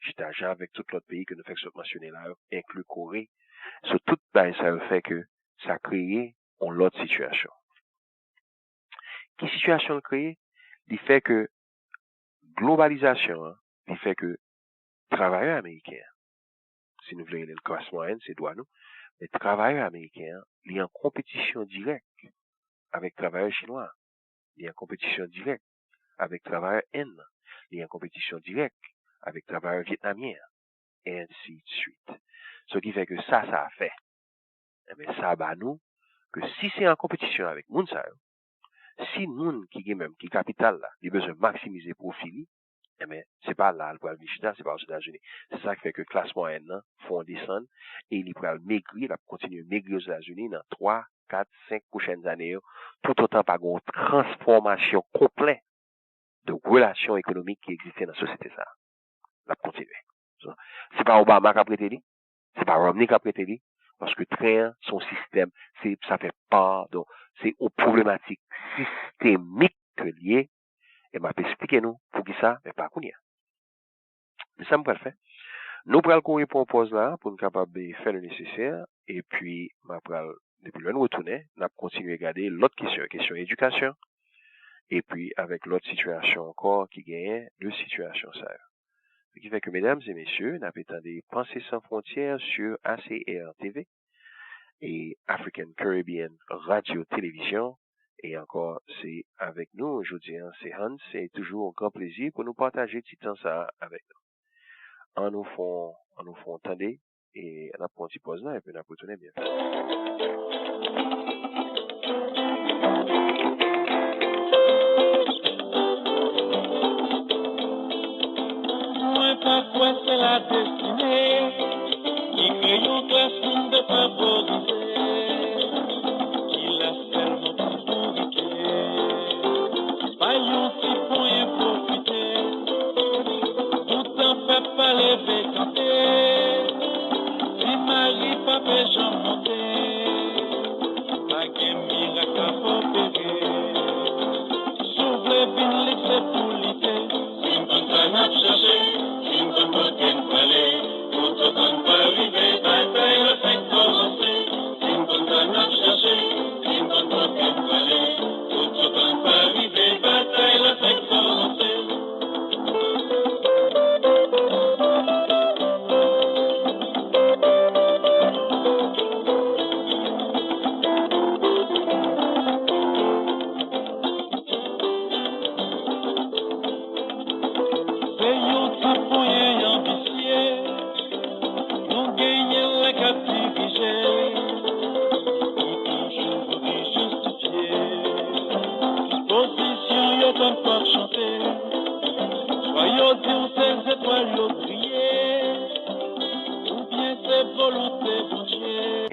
Chita avec tout l'autre pays que nous faisons mentionner là, inclus Corée. Sur tout ça fait que ça crée une autre situation. Qui situation le crée? Il fait que globalisation, il fait que travailleurs américains, si nous voulons le classe moyenne, c'est doit nous, les travailleurs américains, ils sont en compétition directe avec travailleurs chinois, ils sont en compétition directe avec travailleurs indiens, ils sont en compétition directe avec travailleurs vietnamiens, et ainsi de suite. Ce qui fait que ça a fait. Mais ça va nous, que si c'est en compétition avec moun sa, si moun qui est même, qui capital là, il a besoin de maximiser profil, mais c'est pas là, le problème Chita, c'est pas aux États-Unis. C'est ça qui fait que classe moyenne, font descendre, et il pourra maigrir, il va continuer à maigrir aux États-Unis dans 3, 4, 5 prochaines années, tout autant par une transformation complète de relations économiques qui existaient dans la société, ça. La continuer. C'est pas Obama qui a prêté lui, c'est pas Romney qui a prêté lui, parce que train, son système, ça fait part, donc, c'est aux problématiques systémiques que liées, et m'a expliqué nous, pour qui ça, mais pas qu'on y a. Mais ça me peut le faire. Nous prenons courir pour une pause là, pour nous capables de faire le nécessaire, et puis, depuis le retourner, nous allons continuer à regarder l'autre question éducation, et puis, avec l'autre situation encore, qui gagne deux situations, ça. Ce qui fait que, mesdames et messieurs, nous avons des Pensées sans frontières sur ACR TV et African Caribbean Radio Télévision. Et encore, c'est avec nous aujourd'hui, c'est Hans, c'est toujours un grand plaisir pour nous partager petit temps ça avec nous. En nous font entendre et on a pris un petit pause là et puis on a retourné bien. Quoi c'est la destinée qui crée un classement de favorisés qui laisse tellement pourriquer paillons si point profiter tout en fait pas lever canter si Marie pas fait j'en monter pas qu'un miracle à opérer s'ouvre bien laisser pour l'idée si on s'en a cherché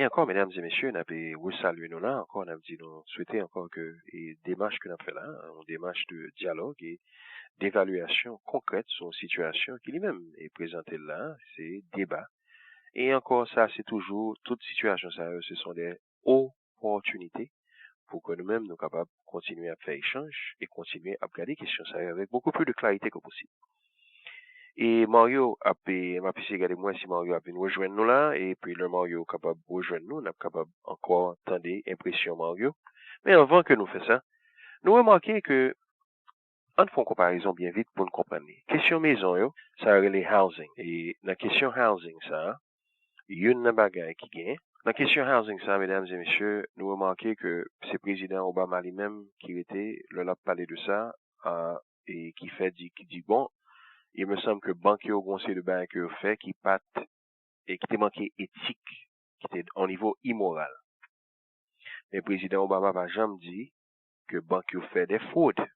Et encore, mesdames et messieurs, on a salué nous là, encore, on a dit nous souhaiter encore que les démarches que nous avons fait là, une démarche de dialogue et d'évaluation concrète sur une situation qui lui-même est présentée là, c'est débat. Et encore ça, c'est toujours, toute situation, ça, ce sont des opportunités pour que nous-mêmes nous capables de continuer à faire échange et continuer à regarder les questions ça avec beaucoup plus de clarité que possible. Et Mario m'a pu regarder moi si Mario a pu nous rejoindre nous là, et puis le Mario capable de rejoindre nous, on est capable encore entendre impression Mario. Mais avant que nous fassions ça, nous remarquons que, on fait une comparaison bien vite pour nous comprendre. Question maison, yo, ça les housing. Et dans la question housing, ça, il y a une bagaille qui gagne. Dans la question housing, ça, mesdames et messieurs, nous remarquons que c'est président Obama lui-même qui était, là, parler de ça, et qui dit bon, il me semble que banquier au conseil de banque fait qui pat et qui était manqué éthique, qui était au niveau immoral. Mais le président Obama va jamais dit que banquier fait des fraudes.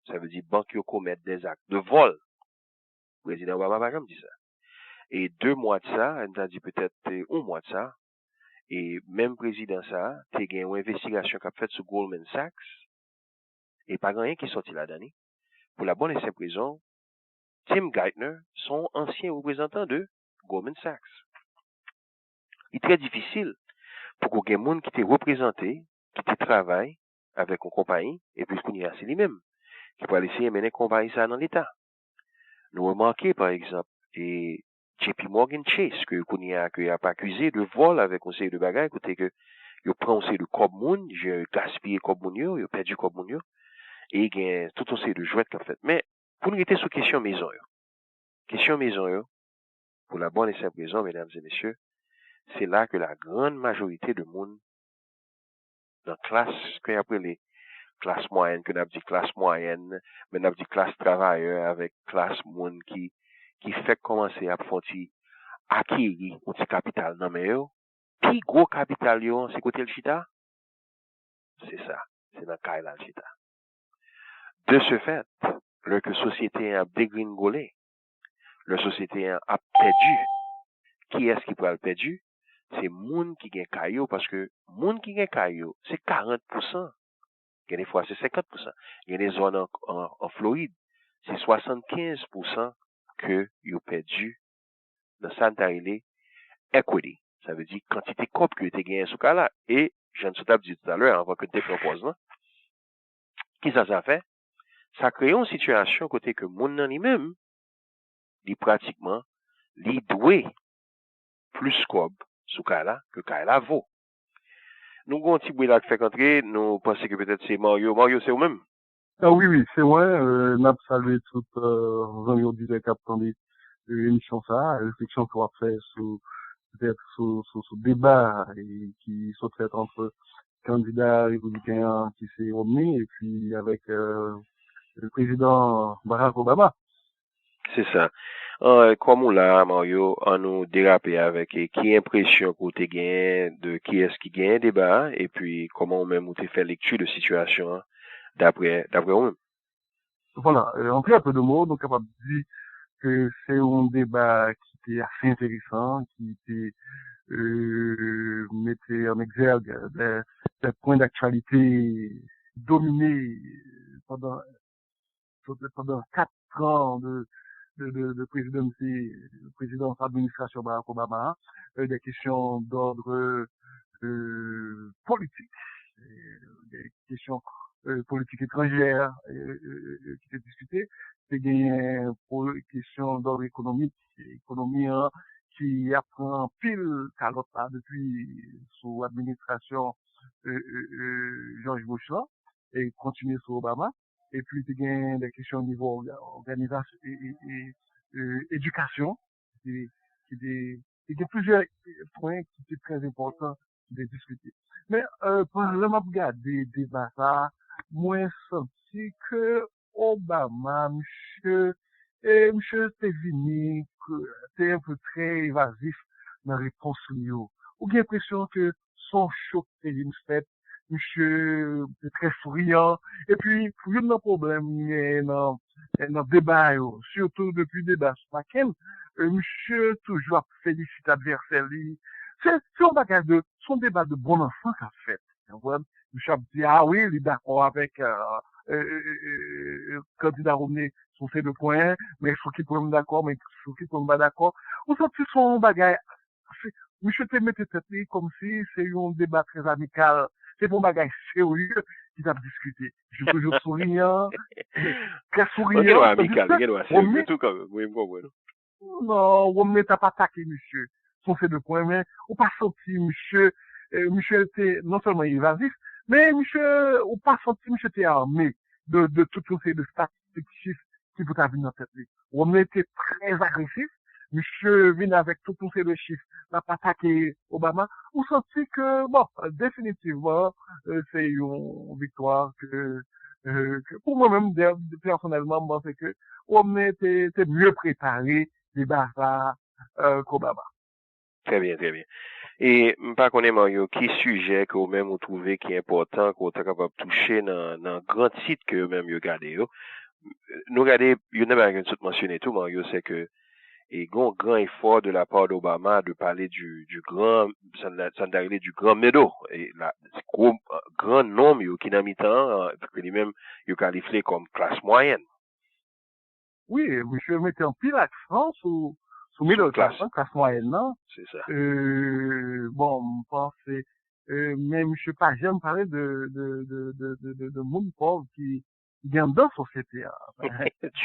Ça veut dire banquier commettent des actes de vol. Le président Obama va jamais dit ça. Et 2 mois de ça, on a dit peut-être 1 mois de ça, et même président ça, t'es gagné une investigation qu'a faite sur Goldman Sachs, et pas rien qui est sorti là-dedans. Pour la bonne et simple raison, Tim Geithner, son ancien représentant de Goldman Sachs. Il est très difficile pour qu'il y ait des gens qui t'aient représenté, qui t'aient travaillé avec une compagnie, et puis qu'on y a, c'est lui-même, qui peut essayer de mener une compagnie ça dans l'État. Nous remarquons, par exemple, et JP Morgan Chase, qu'on a pas accusé de vol avec un série de bagages, côté que, il prend un série de cob moun, j'ai gaspillé cob moun yo, il a perdu cob moun yo, et il y a tout un série de jouets qu'il a fait. Mais, pour nous, était sur question maison, question maison, pour la bonne et simple raison, mesdames et messieurs, c'est là que la grande majorité de monde, dans la classe, qu'on appelle les classes moyennes, qu'on a dit classe moyenne, mais on a dit classe travailleur avec classe monde qui fait commencer à faire acquérir un petit capital dans mais yo. Puis gros capital yo, c'est côté le chita? C'est ça. C'est dans le là le chita. De ce fait, le que société a dégringolé, la société a perdu. Qui est-ce qui peut le perdu? C'est moun qui gagne caillou parce que moun qui gagne caillou, c'est 40%. Il y a des fois, c'est 50%. Il y a des zones en Floride, c'est 75% que ils ont perdu dans Santa Ile equity. Ça veut dire quantité de cop que tu as gagné ce cas-là. Et, je ne sais pas dit tout à l'heure, avant que tu te proposes, non? Qui ça fait? Ça crée une situation côté que moun nan lui-même, il pratiquement, il doit plus cop ce cas-là que cas-là vaut. Nous avons un petit bruit là qui fait entrer, nous pensons que peut-être c'est Mario. Mario, c'est vous-même? Ah oui, c'est vrai, n'a pas salué tout, amis auditeurs qui attendaient l'émission ça, réflexion qu'on va faire sur, peut-être sur débat qui sont faits entre candidats républicains qui s'est Romney et puis avec, le président Barack Obama. C'est ça. Comme on l'a, Mario, on nous dérapé avec qui impression qu'on te gagne de qui est-ce qui gagne débat et puis comment même on te fait lecture de situation hein, d'après vous-même. Voilà, en très peu de mots, donc capable de dire que c'est un débat qui était assez intéressant, qui était mettait en exergue des points d'actualité dominés pendant 4 ans de présidence administration Barack Obama, des questions d'ordre politique, des questions politiques étrangères qui étaient discutées, c'est des questions d'ordre économique, économie qui apprend pile calotte là depuis sous administration George Bush là, et continue sous Obama. Et puis, il y a des questions au niveau organisation et éducation. Il y a plusieurs points qui étaient très importants de discuter. Mais, pendant le m'a regardé débat ça, moi, senti que Obama, monsieur t'es venu, t'es un peu très évasif dans la réponse Lio. Ou j'ai l'impression que son choc t'es une fait, monsieur est très souriant, et puis, il y a un problème, dans débat, surtout depuis débat ce matin, monsieur toujours félicite adversaire, c'est un bagage son débat de bon enfant qu'a fait. Monsieur a dit, ah oui, il est d'accord avec, candidat Romney, sur ces 2 points, mais faut qu'il soit d'accord, mais faut qu'il soit pas d'accord. On sent que son bagage, monsieur te mette tête comme si c'est un débat très amical. C'est pour bagage sérieux qui t'a discuté. Je suis toujours souriant, très souriant. Amical, tout comme, oui, bon. Non, Romney t'a pas attaqué, monsieur. Son fait 2 points, mais on pas senti, monsieur était non seulement évasif, mais monsieur, on pas senti, monsieur était armé de tout ces de statistiques chiffres qui vous avez dans tête. Romney était très agressif. Monsieur vient avec tout ces de chiffres, n'a pas attaqué Obama. On sentit que, bon, définitivement, c'est une victoire que pour moi-même, personnellement, moi, c'est que Romney était mieux préparé débat qu'Obama. Très bien, très bien. Et, par contre, Mario, qui sujet que vous-même vous trouvez qui est important, que vous êtes capable de toucher dans un grand site que vous-même vous regardez, nous regardez, il y en a tout mentionné tout, Mario, c'est que et grand effort de la part d'Obama de parler du grand, ça d'arriver du grand médo, et là, grand nombre qui n'a mis temps, que lui-même, il qualifié comme classe moyenne. Oui, monsieur mettait en pile accent sous Sous middle class, classe. classe moyenne, non? C'est ça. Bon, je pense, mais monsieur pas jamais parlé de monde pauvre qui vient dans la société.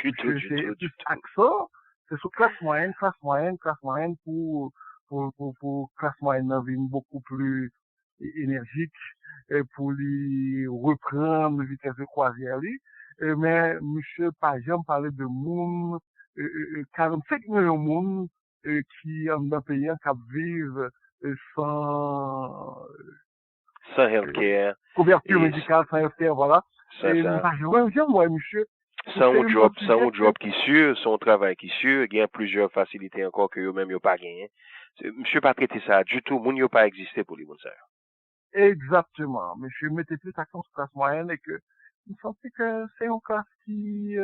Du tout. C'est accent, c'est sur classe moyenne pour classe moyenne dans une beaucoup plus énergique, pour lui reprendre vitesse de croisière, lui. Mais monsieur pas jamais parlé de monde, 45 millions de monde qui en un pays qui vivent sans healthcare. couverture médicale, sans healthcare, voilà. Ça, Et ça. pas jamais, moi, monsieur. Sans un job qui sûr, son travail qui sûr, il y a plusieurs facilités encore que eux-mêmes n'ont pas gagné. Monsieur pas traité ça du tout, moun n'a pas existé pour les ça. Exactement. Monsieur mettait plus accent sur la classe moyenne et que il sentait que c'est une classe qui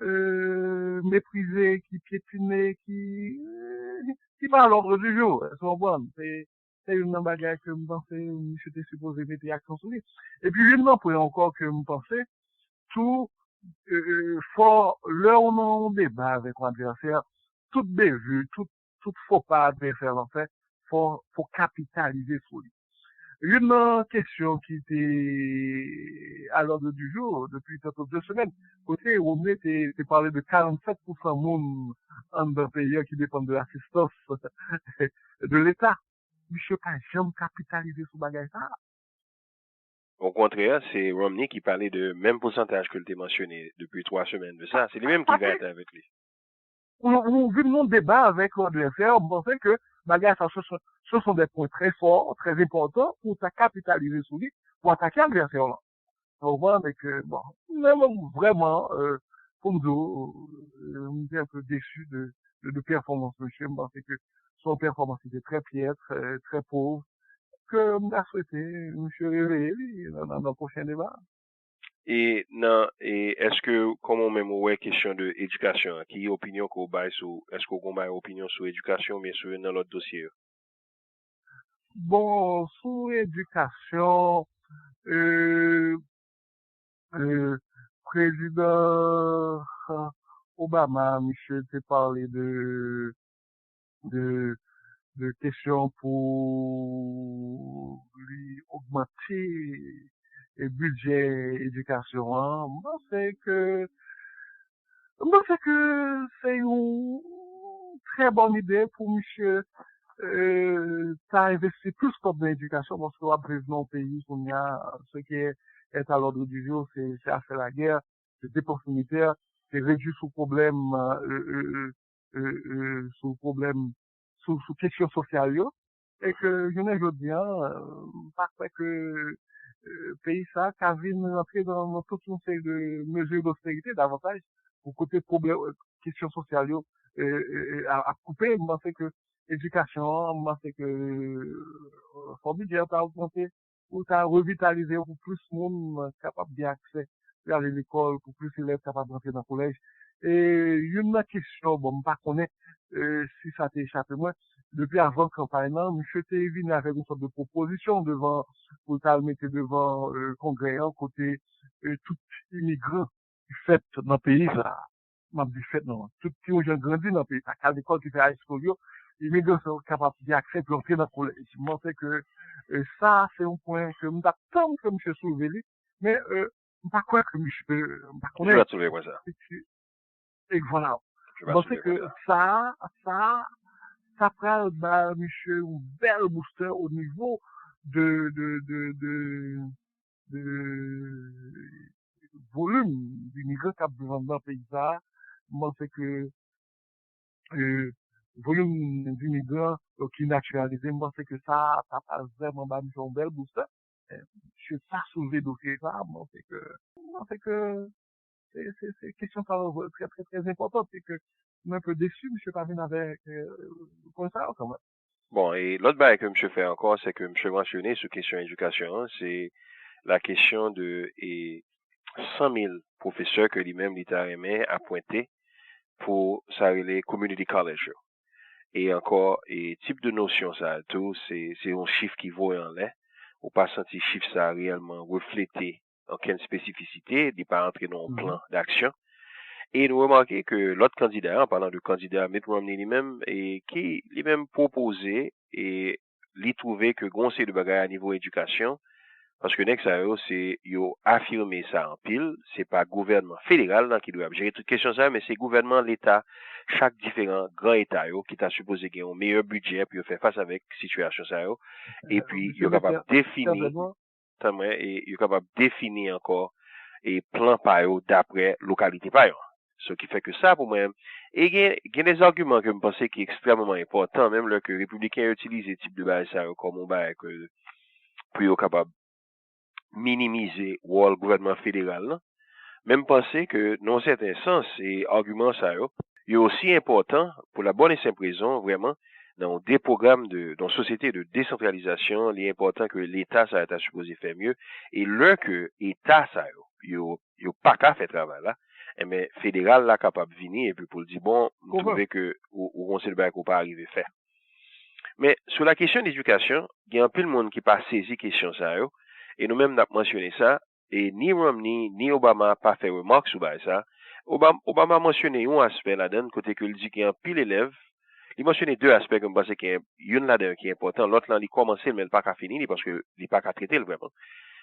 méprisée, qui piétinée, qui va à l'ordre du jour. C'est une bagarre que je pensais, monsieur était supposé mettre accent sur lui. Et puis, une pour encore que je pensais, tout, fort, là, on a un débat avec l'adversaire, tout bévue, tout faux pas adversaire, en fait, faut capitaliser sur lui. Une question qui était à l'ordre du jour depuis peut-être 2 semaines, côté où on était parlé de 47% monde en un pays qui dépend de l'assistance de l'État. Monsieur pas jamais capitalisé sur bagage ça. Au contraire, c'est Romney qui parlait de même pourcentage que tu as mentionné depuis 3 semaines de ça. C'est lui-même qui va être avec lui. On vu mon débat avec l'adversaire, on pensait que bagage ça, ce sont des points très forts, très importants pour capitaliser sur lui, pour attaquer l'adversaire là. On voit avec, bon, même vraiment, pour nous, on était un peu déçu de performance de monsieur. Je pensais que son performance était très piètre, très pauvre, que on a souhaité, monsieur réveiller, dans le prochain débat. Et non, et est-ce que, comme on même ouais question de éducation, qui opinion qu'on baille sur, est-ce qu'on baille opinion sur éducation, bien sûr, dans l'autre dossier? Bon, sur éducation, président Obama, monsieur, t'ai parlé de questions pour lui augmenter le budget éducation. Hein. Moi, c'est que c'est une très bonne idée pour monsieur t'as investi plus comme dans l'éducation parce qu'on a prévenu au pays qu'on y a ce qui est à l'ordre du jour, c'est à faire la guerre, c'est dépenses militaires, c'est réduire sous problème, sous questions sociales, et que je ne veux bien, parce que pays ça, qu'a vu entrer dans toute une série de mesures d'austérité davantage, pour côté problème, questions sociales, à couper, moi, c'est que éducation, moi, c'est que, faut budget, t'as augmenté, ou t'as revitalisé pour plus de monde capable d'y accès à aller à l'école, pour plus d'élèves capables d'entrer dans le collège. Et, une question, bon, pas connaître, si ça t'est échappé, moi, depuis avant la campagne, monsieur t'es venu avec une sorte de proposition devant, pour t'as mettre devant, congrès, côté, tout immigrant qui fait dans le pays, ça, m'a dit fait, non, tout petit gens grandi dans le pays, à l'école qui fait high school, les migrants sont capables d'accès pour entrer dans le collège. Je pense que ça, c'est un point que je m'attends que M. soulevé, mais je ne pas quoi que M. Tu vas trouver quoi ça? Et voilà. Je pense que ça prend, bah, M. un bel booster au niveau de volume d'immigrants qui besoin dans le pays. Ça, je pense que volume d'immigrants qui naturalisés, moi, c'est que ça passe vraiment bah, un bel booster. Je suis pas soulevé dossier ça, moi, c'est que, c'est question très, très, très importante, c'est que, je suis un peu déçu, monsieur pas venu avec, comme ça, quand même. Bon, et l'autre bail que monsieur fait encore, c'est que monsieur mentionné sur question éducation, c'est la question de, 100 000 professeurs que lui-même, l'État aimait à pointer pour ça les community college. Et encore, et type de notion ça tout, c'est un chiffre qui vaut en l'air. Ou pas sentir chiffre ça réellement refléter aucune spécificité, il pas entrer dans un plan d'action. Et nous remarquons que l'autre candidat, en parlant de candidat Mitt Romney lui-même, et qui lui-même proposé et lui trouvé que conseil de bagaille à niveau éducation, parce que next c'est yo affirmer ça en pile, c'est pas gouvernement fédéral là, qui doit gérer toute question ça, mais c'est gouvernement l'État, chaque différent grand État qui t'a supposé gagner un meilleur budget pour faire face avec situation ça et puis il est capable de définir et il est capable de définir encore et plan par d'après localité par ce qui fait que ça pour moi et il y a des arguments que je pense qui est extrêmement important même là que les républicains utilisent ce type de base ça comme on va que pour être capable minimiser le gouvernement fédéral là. Même penser que dans certains sens et arguments ça est aussi important pour la bonne et simple raison vraiment dans des programmes dans société de décentralisation, il est important que l'État ça est supposé faire mieux et le que l'État ça yo pas qu'à faire travail là mais fédéral là capable venir et puis pour le dire bon trouver que ou on sait le bail qu'on pas arriver faire. Mais sur la question d'éducation, il y a un peu de monde qui pas saisi question ça et nous-mêmes n'a mentionné ça et ni Romney ni Obama pas fait remarque sur ça. Obama a mentionné un aspect là-dedans côté que il dit qu'il y a un pile d'élèves. Il mentionné deux aspects comme parce qu'il y a une là-dedans qui est important, l'autre là il commence mais il pas qu'à finir parce que il pas qu'à traiter vraiment.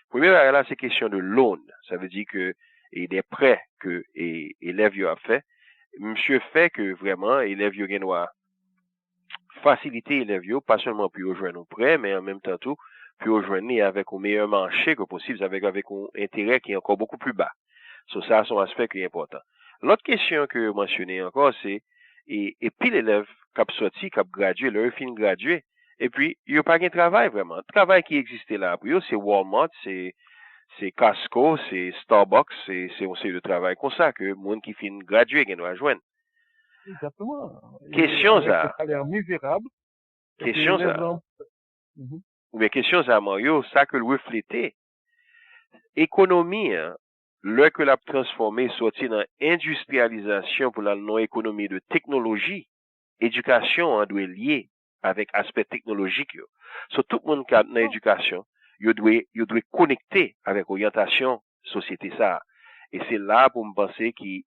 Premier là c'est question de loan, ça veut dire que et des prêts que élèves a fait. Monsieur fait que vraiment élèves yo doit faciliter élèves pas seulement pour rejoindre un prêt mais en même temps tout pour rejoindre avec un meilleur marché que possible avec un intérêt qui est encore beaucoup plus bas. So, ça c'est un aspect qui est important. L'autre question que vous mentionnez encore c'est et puis l'élève qui a sorti, qui a gradué, leur fin gradué et puis il n'y a pas de travail vraiment. Le travail qui existait là pour eux c'est Walmart, c'est Costco, c'est Starbucks, c'est un série de travail comme ça que le monde qui fin gradué doit joindre. Exactement. Question ça. Salaire misérable. Question ça. Mais question ça, Mario, ça que le refléter. Économie, hein, le que l'a transformé sorti dans industrialisation pour la non-économie de technologie, éducation, hein, doit lier avec aspect technologique. So, tout le monde qui a dans l'éducation, il doit connecter avec orientation société ça. Et c'est là pour me penser qu'il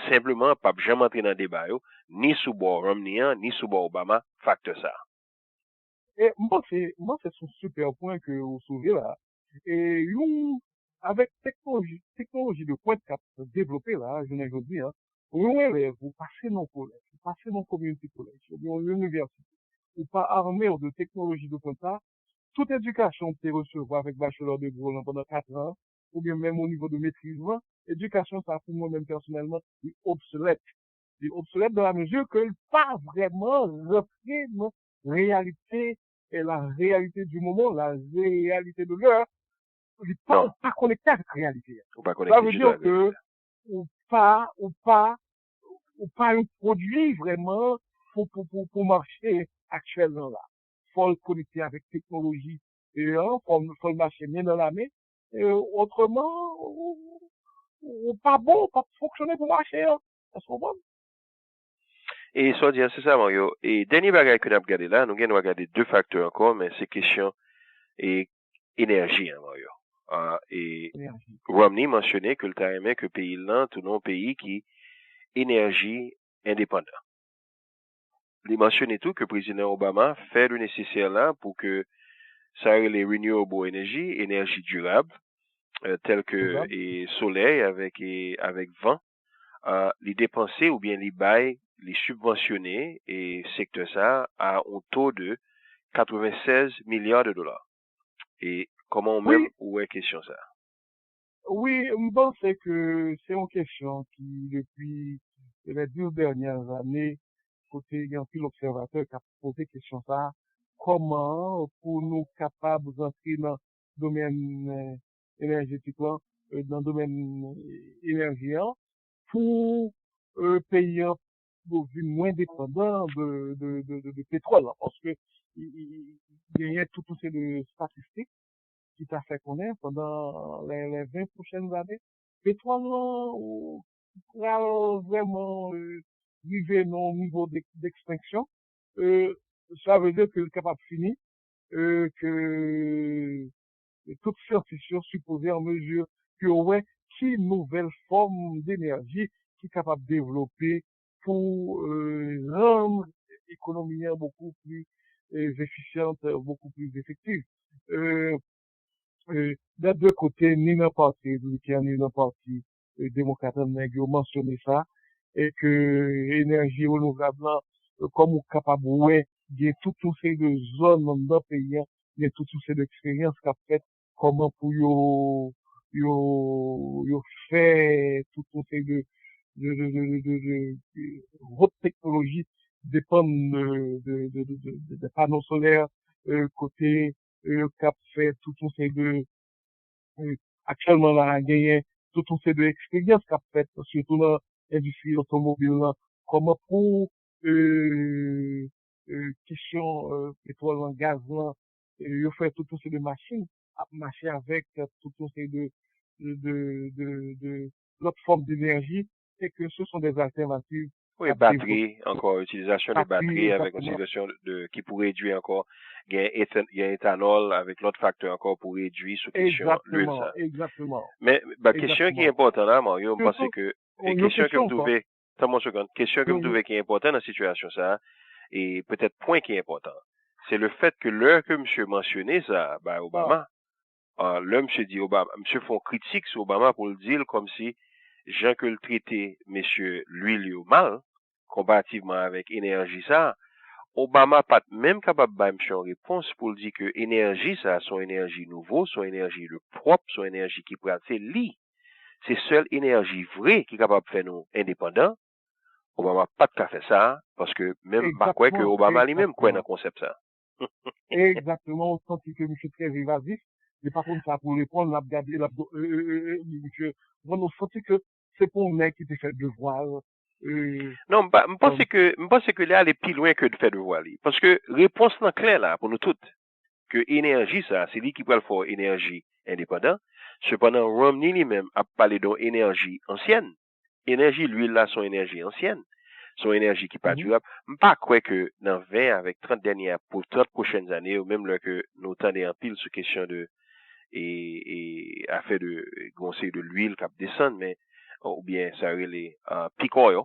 simplement pas jamais entrer dans le débat, ni sous bord Romney, ni sous bord Obama, facteur ça. Et moi, c'est un super point que vous soulevez là. Et avec technologie de pointe cap développée là, je n'ai dit, hein, un élève, vous passez dans le collège, vous passez dans le community college, ou bien l'université, ou pas armé de technologie de pointe là, toute éducation que tu recevoir avec bachelor de gros pendant 4 ans, ou bien même au niveau de maîtrise, éducation, ça pour moi-même personnellement, est obsolète. Il est obsolète dans la mesure que pas vraiment reflet notre réalité et la réalité du moment, la réalité de l'heure, il n'est pas connecté avec la réalité. Ça veut dire que ou pas un produit vraiment pour marcher actuellement là. Faut le connecter avec technologie et faut le marcher bien dans la main. Et autrement, ou pas bon, pas fonctionner pour marcher. Ça se comprend? Et soit dire, c'est ça, Mario. Et dernier bagage que nous avons regardé là, nous avons regardé deux facteurs encore, mais c'est question et énergie, hein, Mario. Et Romney mentionnait que le temps aimait que le pays là, tout non pays qui énergie indépendant. Il mentionnait tout que le président Obama fait le nécessaire là pour que ça ait les renewable energy, énergie durable, telle que et soleil avec vent, les dépenser ou bien les bail, les subventionner et secteur ça à un taux de 96 milliards de dollars. Et comment même où est question ça? Oui, je pense que c'est une question qui, depuis les 12 dernières années, côté, il y a un pile observateur qui a posé question ça. Comment, pour nous capables d'entrer dans le domaine énergétique, dans le domaine énergétique, pour payer devenir moins dépendant de pétrole, parce que il y a tout ces de statistiques qui t'a fait connaître pendant les 20 prochaines années. Pétrole, vraiment arriver à un niveau d'extinction, ça veut dire que le capable fini, que toute scientifique supposée en mesure que ouais, qui nouvelle forme d'énergie qui est capable de développer pour rendre l'économie beaucoup plus efficiente, beaucoup plus effective. Euh, des deux côtés, ni dans le parti républicain, ni dans le parti démocrate, on a mentionné ça, et que l'énergie renouvelable, comme on est capable, ouais, il y a tout ces de zones dans le pays, il y a tout ces d'expériences qu'a fait, comment pour yo fait tout ces de haute technologie dépendent de panneaux solaires, côté, qu'a fait tout ces de euh, actuellement là, gagné tout ces de expériences qu'a fait, surtout dans l'industrie automobile là, comment pour question pétrole en gaz là, il fait tout ces de machines, à marcher avec tout ces de l'autre forme d'énergie, et que ce sont des alternatives Oui, à développer. batterie, encore utilisation de Batterie, batterie avec une exactement. situation qui pourrait réduire encore, il y a éthanol avec l'autre facteur encore pour réduire sous question l'huile, Exactement, ça. exactement, Mais, bah, question qui est exactement. importante là, Mario, je pense Surtout, que, et une question que me question encore. trouvez, attends une seconde, question que me Yo- trouvez qui est importante dans la situation, ça, et peut-être point qui est important, c'est le fait que l'heure que monsieur mentionnait ça, bah, ah, Obama, là, monsieur dit Obama, monsieur font critique sur Obama pour le dire comme si, Jean que le traité, monsieur, l'huile au mal, comparativement avec énergie ça, Obama pas même capable de monsieur une réponse pour dire que énergie ça, son énergie nouveau, son énergie le propre, son énergie qui pourrait être li. C'est seule énergie vraie qui est capable de faire nous indépendants. Obama pas de faire ça, parce que même, pas quoi que exactement, Obama lui-même croit dans le exactement. concept ça. Exactement, on sentit que monsieur très évasif, mais par contre, ça pour répondre, l'a regardé, monsieur, on sentit que c'est pour un mec qui te fait devoir, Non, je pense que là, aller plus loin que de faire de voile. Parce que réponse là claire là, pour nous toutes, que énergie, ça, c'est lui qui peut le faire énergie indépendante. Cependant, Romney lui-même a parlé d'énergie ancienne. Énergie, l'huile là, son énergie ancienne. Son énergie qui pas mhm, durable. Pas quoi que dans 20 avec 30 dernières, pour 30 prochaines années, ou même là que nous tendons en pile sur question de, et affaire de, conseil de l'huile qui descend, mais, ou bien, ça les, peak oil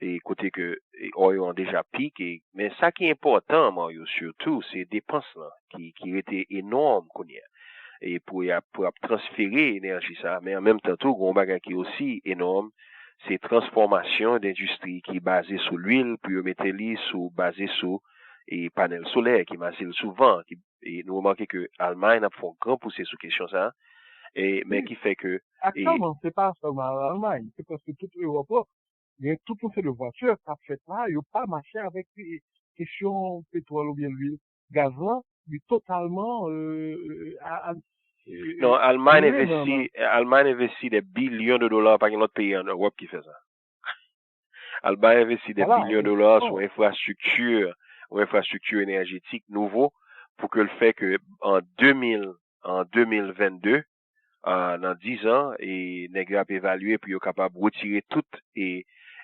et côté que oil ont déjà piqué. Mais ça qui est important, Mario, surtout, c'est dépenses là, qui étaient énormes qu'on y a. Et pour transférer l'énergie ça, mais en même temps, tout, gros bagage qui est aussi énorme, c'est transformation d'industrie qui est basée sur l'huile, puis mettre les sur, basée sur, et panels solaires qui basés sur vent, et nous remarquons que l'Allemagne a fait un grand poussé sur question ça, mais oui, qui fait que, et, actuellement, c'est pas seulement l'Allemagne, c'est parce que toute l'Europe, il y a tout fait de voitures, ça fait là, il n'y a pas marché avec les questions pétrole ou bien l'huile, gaz là, mais totalement, non, tourné dans, Allemagne investit des billions de dollars par un autre pays en Europe qui fait ça. Allemagne investit des voilà, billions de dollars sur ou infrastructure énergétique nouveau pour que le fait que en 2022, dans 10 ans, et nèg a évalué puis est capable de retirer toute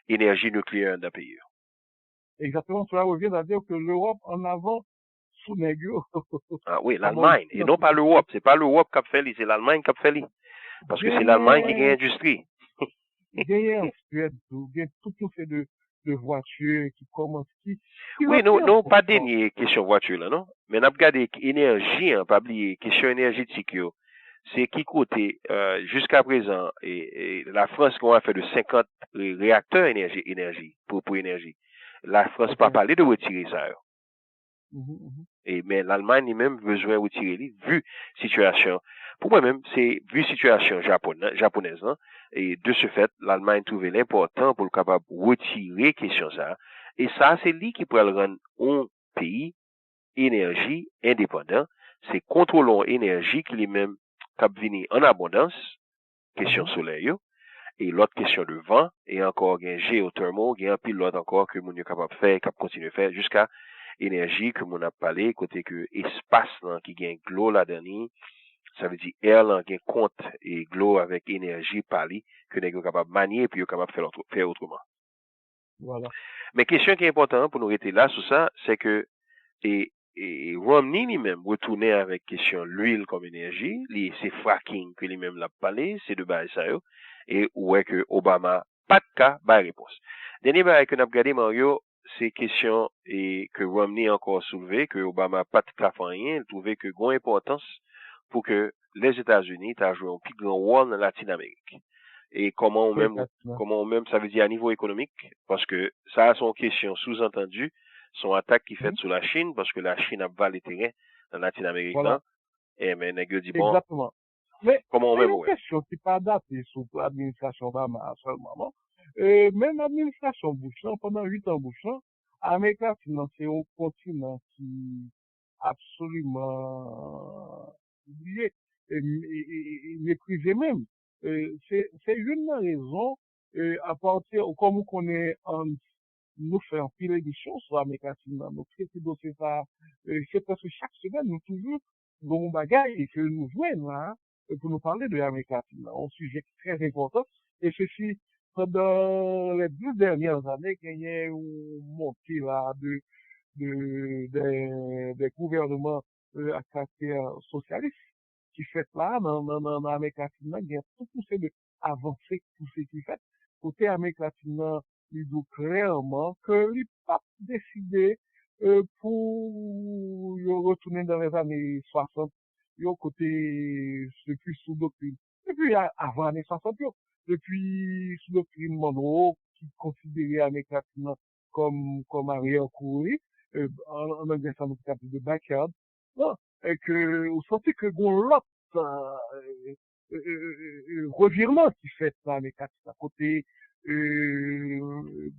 énergie nucléaire dans le pays. exactement, cela revient à dire que l'Europe en avant sous Négio, Ah oui, comment il l'Allemagne, et dans non cette pas situation. l'Europe. C'est pas l'Europe qui a fait c'est l'Allemagne qui a fait parce que c'est l'Allemagne qui gagne Gagné, l'industrie. gagné en Suède, gagné tout fait de voitures qui commencent, qui Oui, rentrent en non, pas fonction. dernier question voiture là, non? Mais n'a pas regardé énergie, hein, pas oublier, question énergétique, yo. C'est qui côté, jusqu'à présent, et la France, qu'on a fait de 50 réacteurs énergie, pour énergie. La France pas Ok. parlé de retirer ça, yo. Mhm, mhm. Et, mais l'Allemagne, lui-même, besoin de retirer, lui, vu situation. Pour moi-même, c'est, vu situation japonaise, hein, et de ce fait, l'Allemagne trouvait l'important pour le capable de retirer question ça. Et ça, c'est lui qui pourrait le rendre un pays énergie indépendant, c'est contrôlons énergie qui lui-même cap vini en abondance, question Mhm. solaire, et l'autre question de vent, et encore un géothermo, il y a un pilote encore que mon est capable de faire, cap continuer à faire, jusqu'à énergie que mon a parlé, côté que espace là, qui gagne glow la dernière, ça veut dire air là, qui compte et glow avec énergie pali, que n'est capable de manier, puis capable de faire autrement. Voilà. Mais question qui est importante pour nous rester là sur ça, c'est que et Romney lui-même retourné avec question l'huile comme énergie, c'est fracking que lui-même l'a parlé, c'est de base ça yo, et ouais que Obama pas de cas, pas réponse. Dernier bail que nous avons regardé Mario, c'est question et que Romney a encore soulevé que Obama pas de cas fait rien, il trouvait que grande importance pour que les États-Unis t'a joué un plus grand rôle dans Latine-Amérique. Et comment on même, ça veut dire à niveau économique, parce que ça a son question sous-entendue, son attaque qui fait sur la Chine, parce que la Chine a valé terrain dans Latine-Amérique là, et mais nèg dit bon. Exactement. Mais comment on même une question qui pas datée sous l'administration Obama seulement, non? Même l'administration Bush, pendant 8 ans Bush, Amérique latine, c'est un continent qui absolument oublié, méprisé même. C'est une raison, à partir, comme on connaît, nous faisons pile d'éditions sur l'Amérique latine, donc c'est ça, c'est parce que chaque semaine, nous toujours, bon bagage que nous jouons, là, pour nous parler de l'Amérique latine, un sujet très important, et ceci, pendant les 10 dernières années, qu'il y a une montée, là, des gouvernements, à caractère socialiste, qui fait là, dans l'Amérique latine, il y a tout poussé de avancer, tout ce qui fait. Côté Amérique latine, il dit clairement que il pas décidé pour retourner dans les années 60, côté depuis sous doctrine. Depuis avant les années 60, depuis sous doctrine Monroe, qui considérait Amérique latine comme arrière-cour, en anglais ça nous fait de backyard, non, et que vous sentez que l'autre revirement qui fait dans Amérique latine à côté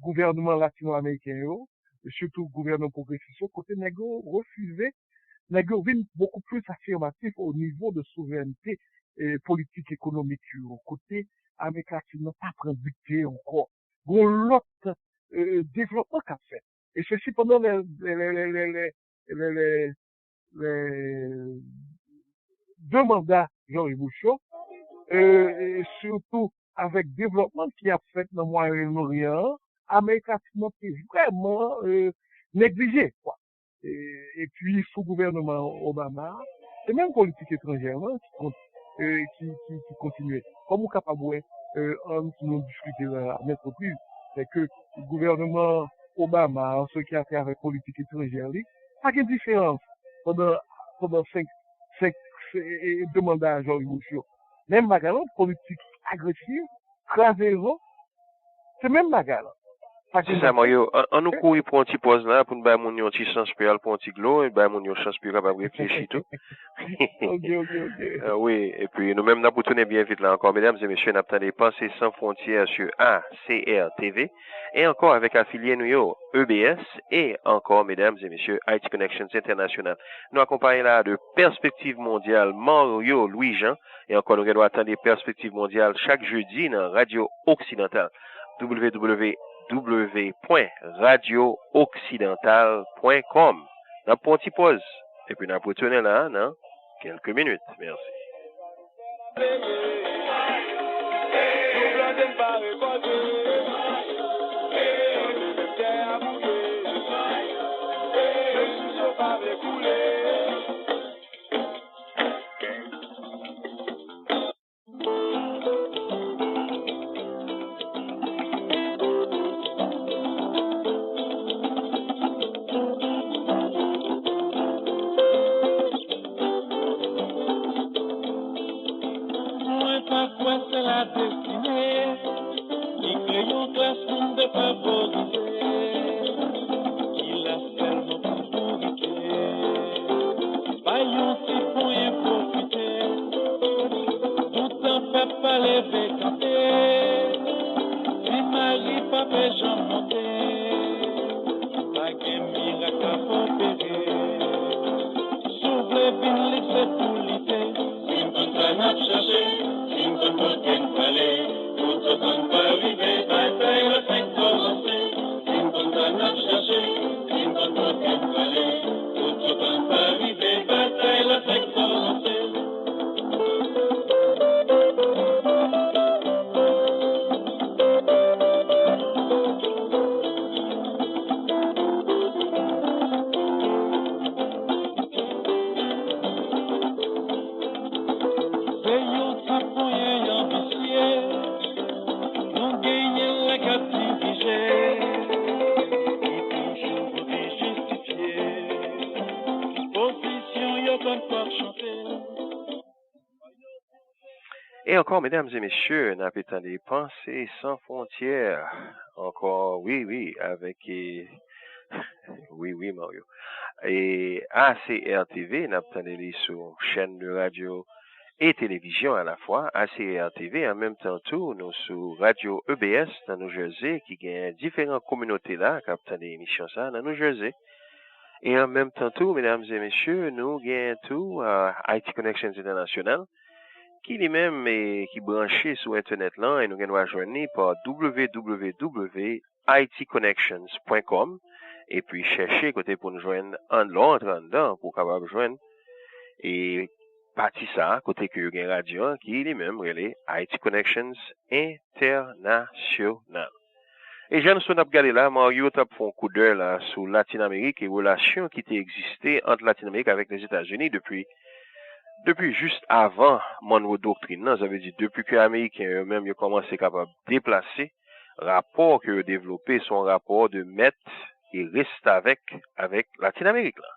gouvernement latino-américain, surtout gouvernement progressiste, côté négo refusé, négo vient beaucoup plus affirmatif au niveau de souveraineté politique économique, côté Amérique latine pas prendre dictée encore. Bon, l'autre développement qu'a fait. Et ceci pendant les 2 mandats Jean-Yves Bouchot, et surtout avec développement qui a fait dans le Moyen-Orient, Amérique latine est vraiment négligé, quoi. Et puis, sous gouvernement Obama, c'est même politique étrangère qui continue. Comme on est capable de discuter à l'entreprise, c'est que le gouvernement Obama, en ce qui a fait avec politique étrangère, pas de différence pendant 2 mandats à Jean-Yves Bouchot. Même bagarre, politique agressive, trahison, c'est même bagarre. C'est ça, Mario. On nous court pour un petit pause là, pour nous faire un petit chance pour un petit glow, et ben mon chance pour capable réfléchir tout. Ok. Oui, et puis nous-mêmes, nous tourner bien vite là encore, mesdames et messieurs, nous avons des pensées sans frontières sur ACR TV, et encore avec affilié nous, EBS, et encore, mesdames et messieurs, IT Connections International. Nous accompagnons là de Perspective Mondiale, Mario Louis-Jean, et encore nous allons attendre des Perspectives Mondiales chaque jeudi dans Radio Occidentale, www.radiooccidental.com. Nous avons une petite pause, et puis nous allons retourner là dans quelques minutes. Merci. Et encore, mesdames et messieurs, n'a pas des pensées sans frontières. Encore, oui, avec, oui, Mario. Et ACR TV, n'a pas sur chaîne de radio et télévision à la fois, ACR TV, en même temps tout, nous sur Radio EBS dans New Jersey, qui gagne différentes communautés là, qui ont des émissions ça dans New Jersey. Et en même temps tout, mesdames et messieurs, nous gagnons tout IT Connections International, qui lui-même est qui branché sur Internet là, et nous gagnons à joindre par www.itconnections.com, et puis chercher côté pour nous joindre en l'autre en dedans, pour capable joindre, et parti ça, côté que vous avez radio, qui lui-même relais IT Connections International. Et je nous avons regardé là, Mario a fait un coup d'œil là sur Latine-Amérique et relations qui étaient existées entre Latine-Amérique avec les États-Unis depuis juste avant Monroe Doctrine. Ça veut dire depuis que les Américains eux-mêmes ont commencé à déplacer, rapport que développé son rapport de mettre et reste avec Latine-Amérique là.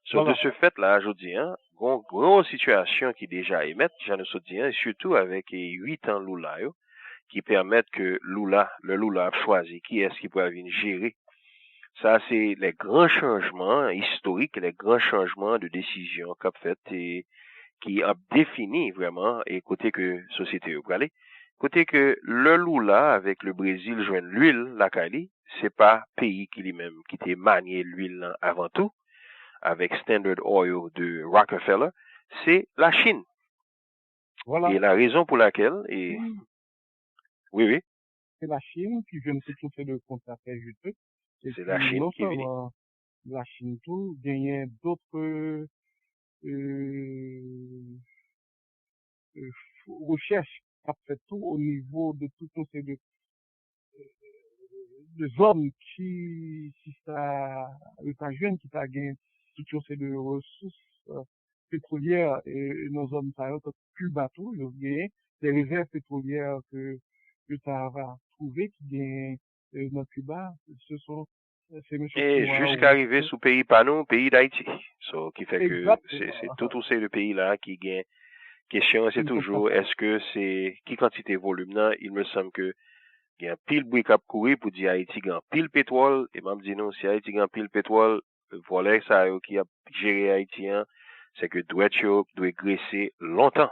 Sur Voilà. de ce fait là, je dis, grosse situation qui déjà émettent, j'en ai dit, surtout avec 8 ans Lula, qui permettent que le Lula a choisi qui est-ce qui peut venir gérer. Ça, c'est les grands changements historiques, les grands changements de décision qu'a fait et qui a défini vraiment, et côté que société peut aller. Côté que le Lula avec le Brésil joignent l'huile, la Cali, c'est pas pays qui lui-même qui était manié l'huile avant tout, avec Standard Oil de Rockefeller, c'est la Chine. Voilà. Et la raison pour laquelle, oui, C'est la Chine qui vient de tout fait de contrats juteux. Et c'est la puis, Chine non qui vient. seulement la Chine tout, gagne d'autres recherches qui fait tout au niveau de tout ces de zones qui ça, les jeunes qui t'a gagné tout ces de ressources pétrolières et nos zones ça Cuba tout, ils ont gagné des réserves pétrolières que ça va trouver qui gagnent dans Cuba, c'est monsieur Et jusqu'à arriver sous pays panou, pays d'Haïti. So, qui fait que c'est tout ces le pays là qui gagne. Question, c'est toujours, est-ce que c'est, qui quantité volume là, il me semble que, il y a pile bruit cap courir pour dire Haïti gagne pile pétrole, et même dit non, si Haïti gagne pile pétrole, voilà ça, qui a géré Haïtien, c'est que doit graisser longtemps.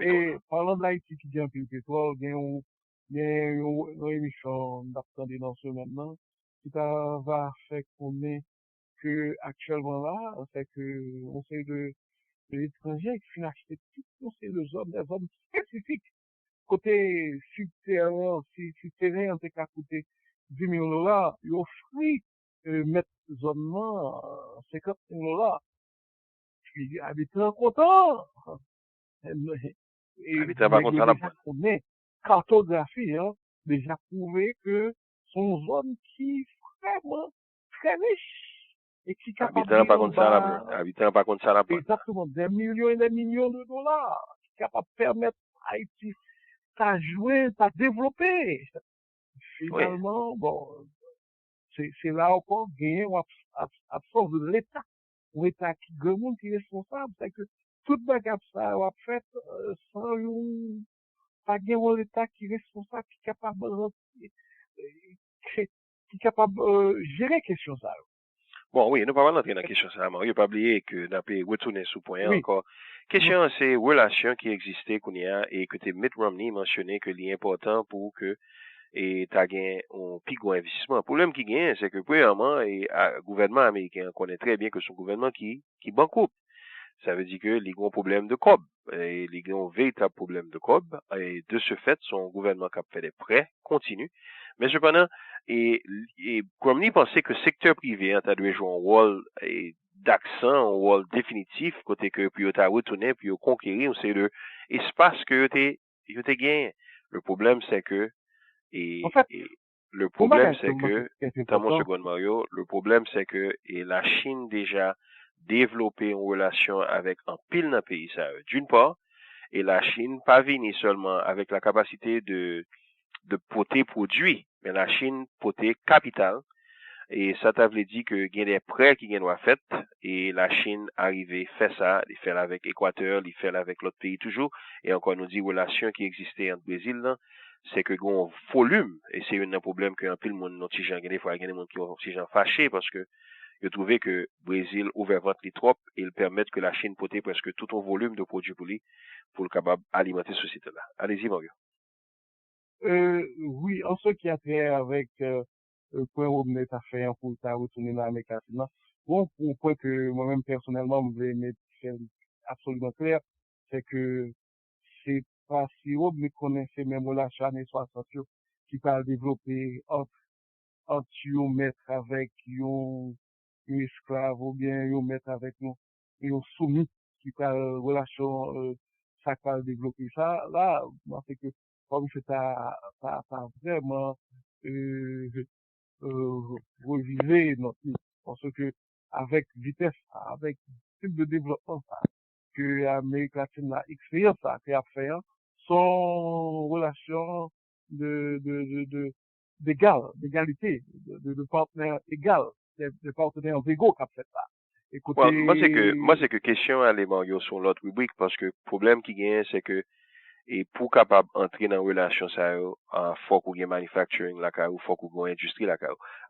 Et parlant d'Haïti qui gagne pile pétrole, il y a une émission d'attendre dans ce maintenant, qui va faire connaître que actuellement là, c'est que on sait de l'étranger qui finit acheter toutes ces zones, des zones spécifiques. Côté subterrain, en tout cas, coûté 10 millions de dollars, il offrit, mettre zone là, 50 millions de dollars. Puis, les habitants contents. Et, habitant par contre, ça déjà connaît, cartographie, déjà prouvé que son zone qui est vraiment très riche. Et qui est capable habitant par contre ça la exactement, des millions et des millions de dollars, qui est capable de permettre à Haïti à jouer, à développer. Finalement, bon, c'est là encore gagner absence de l'État. L'État qui est qui est responsable, c'est que toute bagarre ça a fait sans pas gagner l'État qui est responsable, qui est capable de gérer question ça. Bon, oui, nous pas rentrer dans la question ça, mais il ne faut pas oublier que nous avons retourné sous point encore. Question, c'est relation qui existait qu'on y a et que Mitt Romney mentionné que c'est important pour que et t'as gagné un plus gros investissement. Le problème qui gagne, c'est que premièrement, le gouvernement américain connaît très bien que son gouvernement qui banqueroute. Ça veut dire que les gros problèmes de COB, et les gros véritables problèmes de COB, et de ce fait, son gouvernement qui a fait des prêts continue. Mais cependant, et comme il pensait que le secteur privé, a dû jouer un rôle d'accent, un rôle définitif, côté que puis il a retourné, puis il a conquérir, c'est le espace que il a gagné. Le problème, c'est que, le problème, c'est que, dans mon second Mario, le problème, c'est que, et la Chine déjà développer une relation avec un pile dans pays ça. D'une part, et la Chine pas venir seulement avec la capacité de porter produits, mais la Chine porter capital et ça t'a voulu dire que il y a des prêts qui doivent fait et la Chine arrivé fait ça, il fait avec Équateur, il fait avec l'autre pays toujours et encore nous dit relation qui existait entre Brésil là, c'est que gon volume et c'est un problème que un peu le monde non gens des fois il y a des monde qui ont gens fâchés parce que ils trouvaient que Brésil ouvert ventre les trop et ils permettent que la Chine pote presque tout un volume de produits pour le capable alimenter cette société là. Allez-y Mario. Oui, en ce qui a trait avec point où on est à faire pour ça retourner dans l'Amérique latine. Bon, pour un point que moi-même personnellement, je voulais mettre absolument clair, c'est que c'est pas si on me connaissait même la chaîne 60 qui va développer entre yon mettre avec yon esclave ou bien yon mettre avec yon soumis qui va relation ça va développer ça là moi c'est que comme c'est pas vraiment euh, reviser notre vie. Parce que avec vitesse, avec type de développement ça, que l'Amérique latine a expérience ça, qui a fait, son relation d'égal, d'égalité, de partenaires égal, de partenaires égaux qui a fait ça. Ouais, Écoutez, moi c'est que question aller Mario sur l'autre rubrique parce que problème qui gagne c'est que et pour capable entrer dans relation ça faut qu'on ait manufacturing là ou faut qu'on ait industrie là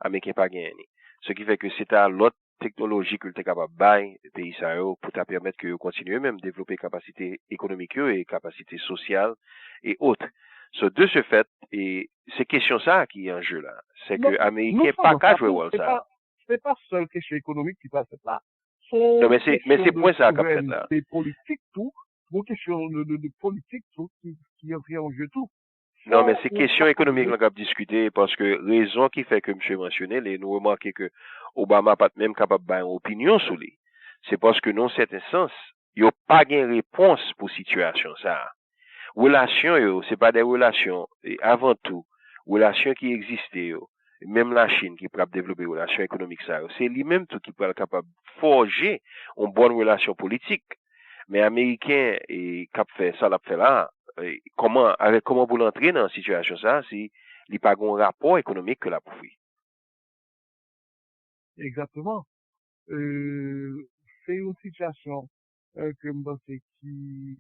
américain pas gagner. Ce qui fait que c'est à l'autre technologie que tu es capable bail pays ça pour te permettre que continuer même développer capacité économique et capacité sociale et autres. So, de ce fait et c'est question ça qui est en jeu là, c'est non, que nous américain pas sommes qu'à ça, jouer rôle ça. c'est pas seule question économique qui passe là. Non Son mais question c'est de point ça qu'a fait là. souveraineté politique tout, une question de politique tout, qui entre en jeu tout. Non, mais Faut, c'est on question économique capable qu'on a discuté parce que raison qui fait que M. mentionné, et nous remarquons que Obama pas même capable d'avoir une opinion sur lui. C'est parce que dans certain sens, il n'y a pas de réponse pour situation ça. Relation, c'est pas des relations, et avant tout, relations qui existaient, même la Chine qui peut développer des relations économiques ça, c'est lui-même tout qui peut être capable de forger une bonne relation politique. Mais Américain et cap fait ça l'a fait là, comment vous l'entrer dans une situation ça si il n'y a pas un rapport économique que la poursuit. exactement. C'est une situation que je pense qui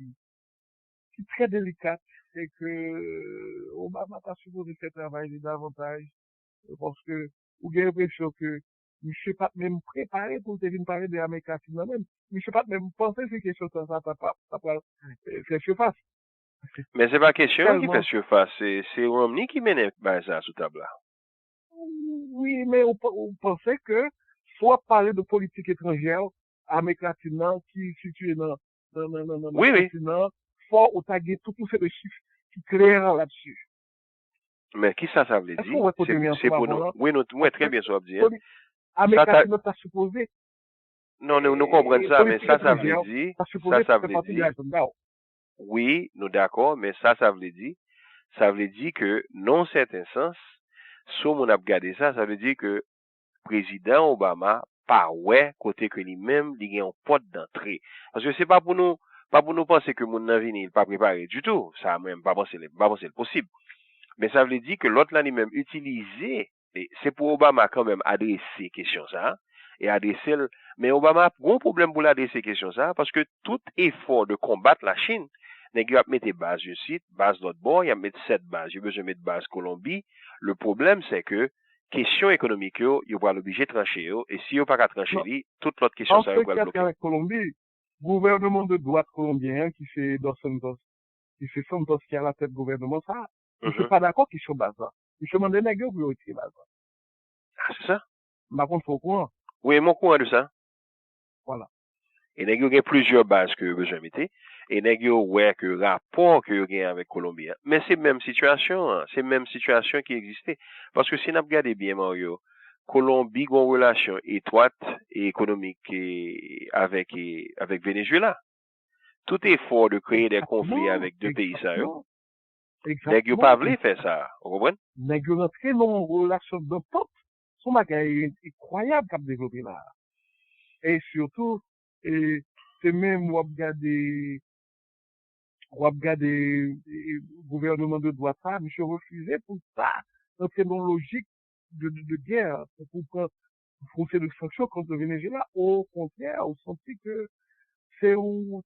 est très délicate et que Obama pas supposé faire travailler davantage parce que vous avez l'impression que monsieur pas même préparé pour te venir parler de l'Amérique latine même. Monsieur pas même pensé ces questions ça ça va faire surface. Mais c'est pas question qui fait Tellement. surface, c'est Romney qui mène ça sous table là. Oui, mais on pensait que soit parler de politique étrangère, Amérique latine qui est située dans le Oui, oui. continent, faut au taguer tout ces chiffres qui clairent là-dessus. Mais qui ça veut Est-ce dire? qu'on va continuer C'est ensemble pour avant nous. là? Oui, nous, très bien, ça veut dire. Amérique Ça, latine pas supposé, non, nous comprenons ça, mais politique ça veut étrangère, dire, pas supposé ça faire veut partie de dire, l'agenda. oui, nous d'accord, mais ça veut dire que, non certain sens, si on a regardé ça, ça veut dire que président Obama, pas ouais, côté que lui-même, il a un porte d'entrée. Parce que c'est pas pour nous penser que mon avis n'est pas préparé du tout. Ça, même, pas penser le possible. Mais ça veut dire que l'autre là lui-même utilisé, et c'est pour Obama quand même adresser question ça, et adresser, mais Obama a un gros problème pour l'adresser question ça, parce que tout effort de combattre la Chine, il a mis base je cite, base l'autre bord, il a mis 7 bases, il a besoin de mettre base Colombie. Le problème, c'est que, question économique, il va l'obliger de trancher, et si il pas qu'à trancher, Non, toute l'autre question en ça, ce il va qui le a trait bloquer. avec Colombie, gouvernement de droite colombien qui c'est Dos Santos, qui c'est Santos qui a la tête gouvernement ça, je suis pas d'accord qu'il soit base là. Je demande des nègres pour retirer base là. Ah, c'est ça? Par contre, faut courant. Oui, mon courant de ça. Voilà. Et nèg yo gen plusieurs bases que besoin mettre et nèg yo ouais que rapport que yo gen avec Colombie. Mais c'est même situation, hein, c'est même situation qui existait parce que si n'a regardé bien Mario, Colombie a une relation étroite et économique avec Venezuela. Tout effort de créer des conflits Exactement. avec deux pays ça yo, nèg yo Exactement. pas vle faire ça, vous comprenez? Nègres rentrés dans une relation de pote. Son bagage incroyable qu'a développé là. Et surtout, et c'est même, le gouvernement de droite, ça, monsieur refusé pour ça. Entrer dans logique de guerre pour foncer de sanctions contre le Venezuela. Au contraire, on sentit que c'est une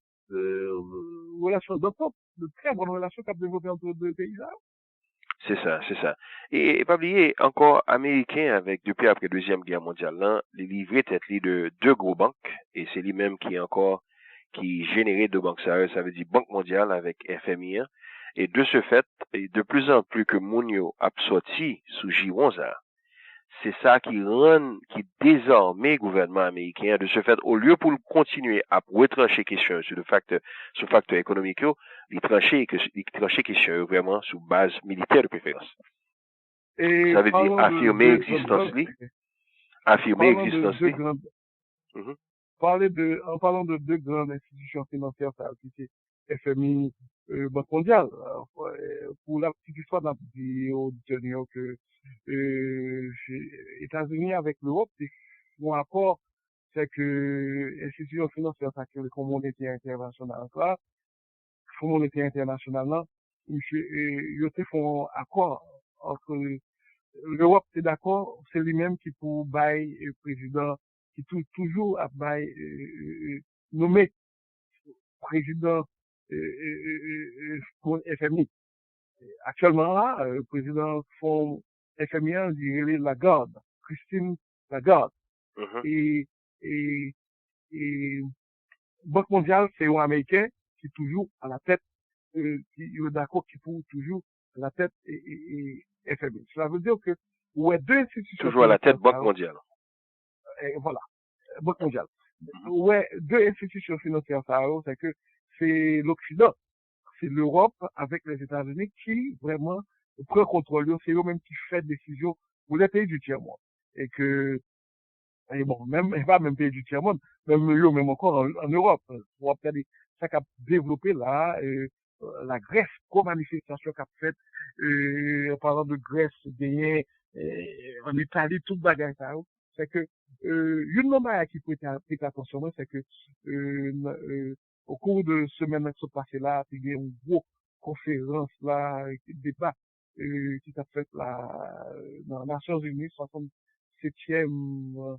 relation d'entente, de très bonne relation qu'a développée entre deux pays là. C'est ça, c'est ça. Et pas oublier, encore américain avec, depuis après la Deuxième Guerre mondiale, là, les livrés tête de deux gros banques, et c'est lui-même qui encore, qui générait deux banques, ça veut dire Banque mondiale avec FMI, hein. Et de ce fait, et de plus en plus que Mounio a sorti sous J11, c'est ça qui désormais gouvernement américain, de ce fait, au lieu pour continuer à retrancher question sur le facteur économique, il tranchait question vraiment sous base militaire de préférence. Et Ça veut dire affirmer l'existence en parlant de deux grandes institutions financières, ça c'est FMI, Banque mondiale. Pour la petite histoire, on a dit aux auditeurs que États-Unis avec l'Europe, mon accord, c'est que institutions financières, ça que le Fonds monétaire international, là, Fonds monétaire international, là, ils font accord entre l'Europe, c'est d'accord, c'est lui-même qui pour bail président, qui toujours a bail nommé président pour FMI. Actuellement là, président fond FMI, on dirait Lagarde, Christine Lagarde. Et Banque mondiale, c'est un Américain qui est toujours à la tête, qui est d'accord, qui est toujours à la tête et FMI. Cela veut dire que ouais, deux institutions. Toujours à la tête Banque mondiale. Voilà, Banque mondiale. Ouais, deux institutions financières, ça, c'est que c'est l'Occident, c'est l'Europe avec les États-Unis qui vraiment prend contrôle. C'est eux-mêmes qui fait des décisions pour les pays du tiers-monde. Et bon, pas même pays du tiers-monde, même encore en Europe. On va regarder ça qu'a développé là, la Grèce, comme manifestation qu'a fait, en parlant de Grèce, gagné, en Italie, tout le bagage ça, c'est que, une nombre qui peut être attention, c'est que, au cours de semaines qui sont passées là, il y a une grosse conférence là, débat, qui s'est fait là, dans les Nations Unies, 67e,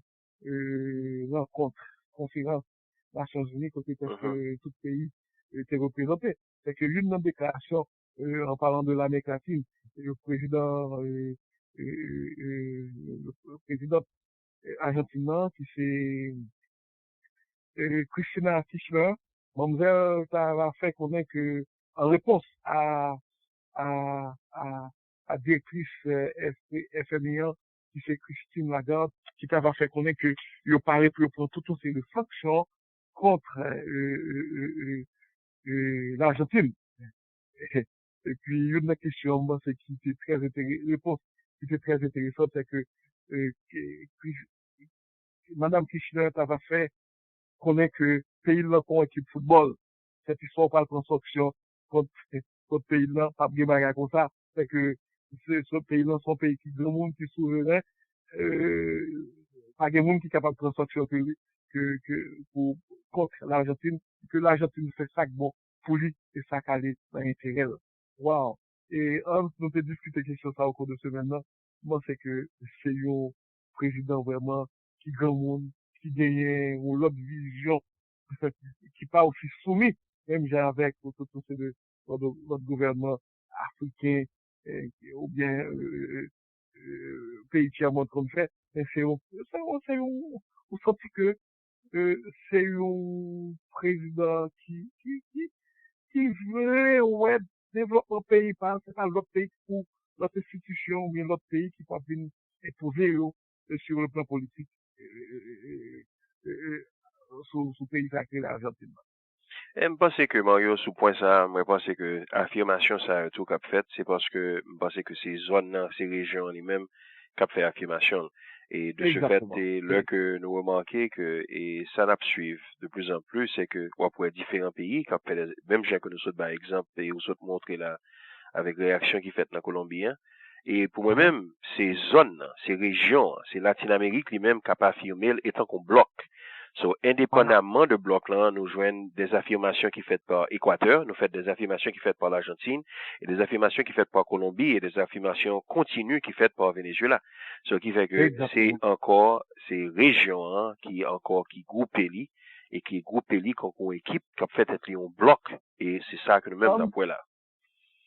rencontre, conférence Nations Unies, côté parce que tout pays était représenté. C'est que l'une des déclarations, en parlant de l'Amérique latine, le président argentin, qui c'est Cristina Kirchner, mademoiselle, ça va faire connaître que, en réponse à directrice FMI, qui c'est Christine Lagarde, qui va faire connaître que il paraît pour prendre toute une série de sanctions contre l'Argentine. Et puis une des questions, moi, c'est qui était très réponse qui était très intéressante, c'est que Madame Kirchner va faire connaître que pays là pour équipe football, cette histoire pas prendre sanction contre pays là, pas bien bagarre comme ça, c'est que ce pays là sont pays qui grand monde qui souverain, pas de monde qui est capable de prendre sanction pour contre l'Argentine, que l'Argentine fait ça bon pour lui et ça calé dans l'intérêt. Wow. Et on nous a discuté quelque chose ça au cours de ce semaine-là. Moi, c'est que c'est un président vraiment qui grand monde, qui gagne une autre vision, qui pas aussi soumis, même j'ai avec notre gouvernement africain, ou bien, pays tiers-monde comme fait, mais on senti que, c'est un président qui veut, ouais, développer le pays, c'est pas l'autre pays ou l'autre institution, ou bien l'autre pays qui peut venir imposer, sur le plan politique, sous pays sacré l'Argentine. Et je pense que Mario, sous point ça, je pense que affirmation ça tout qu'a fait, c'est parce que je pense que ces zones, ces régions elles-mêmes qu'a fait affirmation. Et de Exactement. Ce fait, et là que nous remarquons que, et ça n'a suivre de plus en plus, c'est que, pour différents pays, qu'a fait, même j'ai que nous sommes, par exemple, et nous sommes montré là, avec réaction qui fait dans la Colombie, hein. Et pour moi-même, ces zones, ces régions, c'est Latine-Amérique lui-même qui a pas affirmé étant qu'on bloque. So, indépendamment de bloc là, nous joignons des affirmations qui faites par Équateur, nous faisons des affirmations qui faites par l'Argentine, et des affirmations qui faites par Colombie, et des affirmations continues qui faites par Venezuela. Ce qui fait que Exactement. c'est encore ces régions hein, qui groupent Eli, et qui groupent Eli comme une équipe qui a fait être un bloc, et c'est ça que nous-mêmes Um, n'avons là.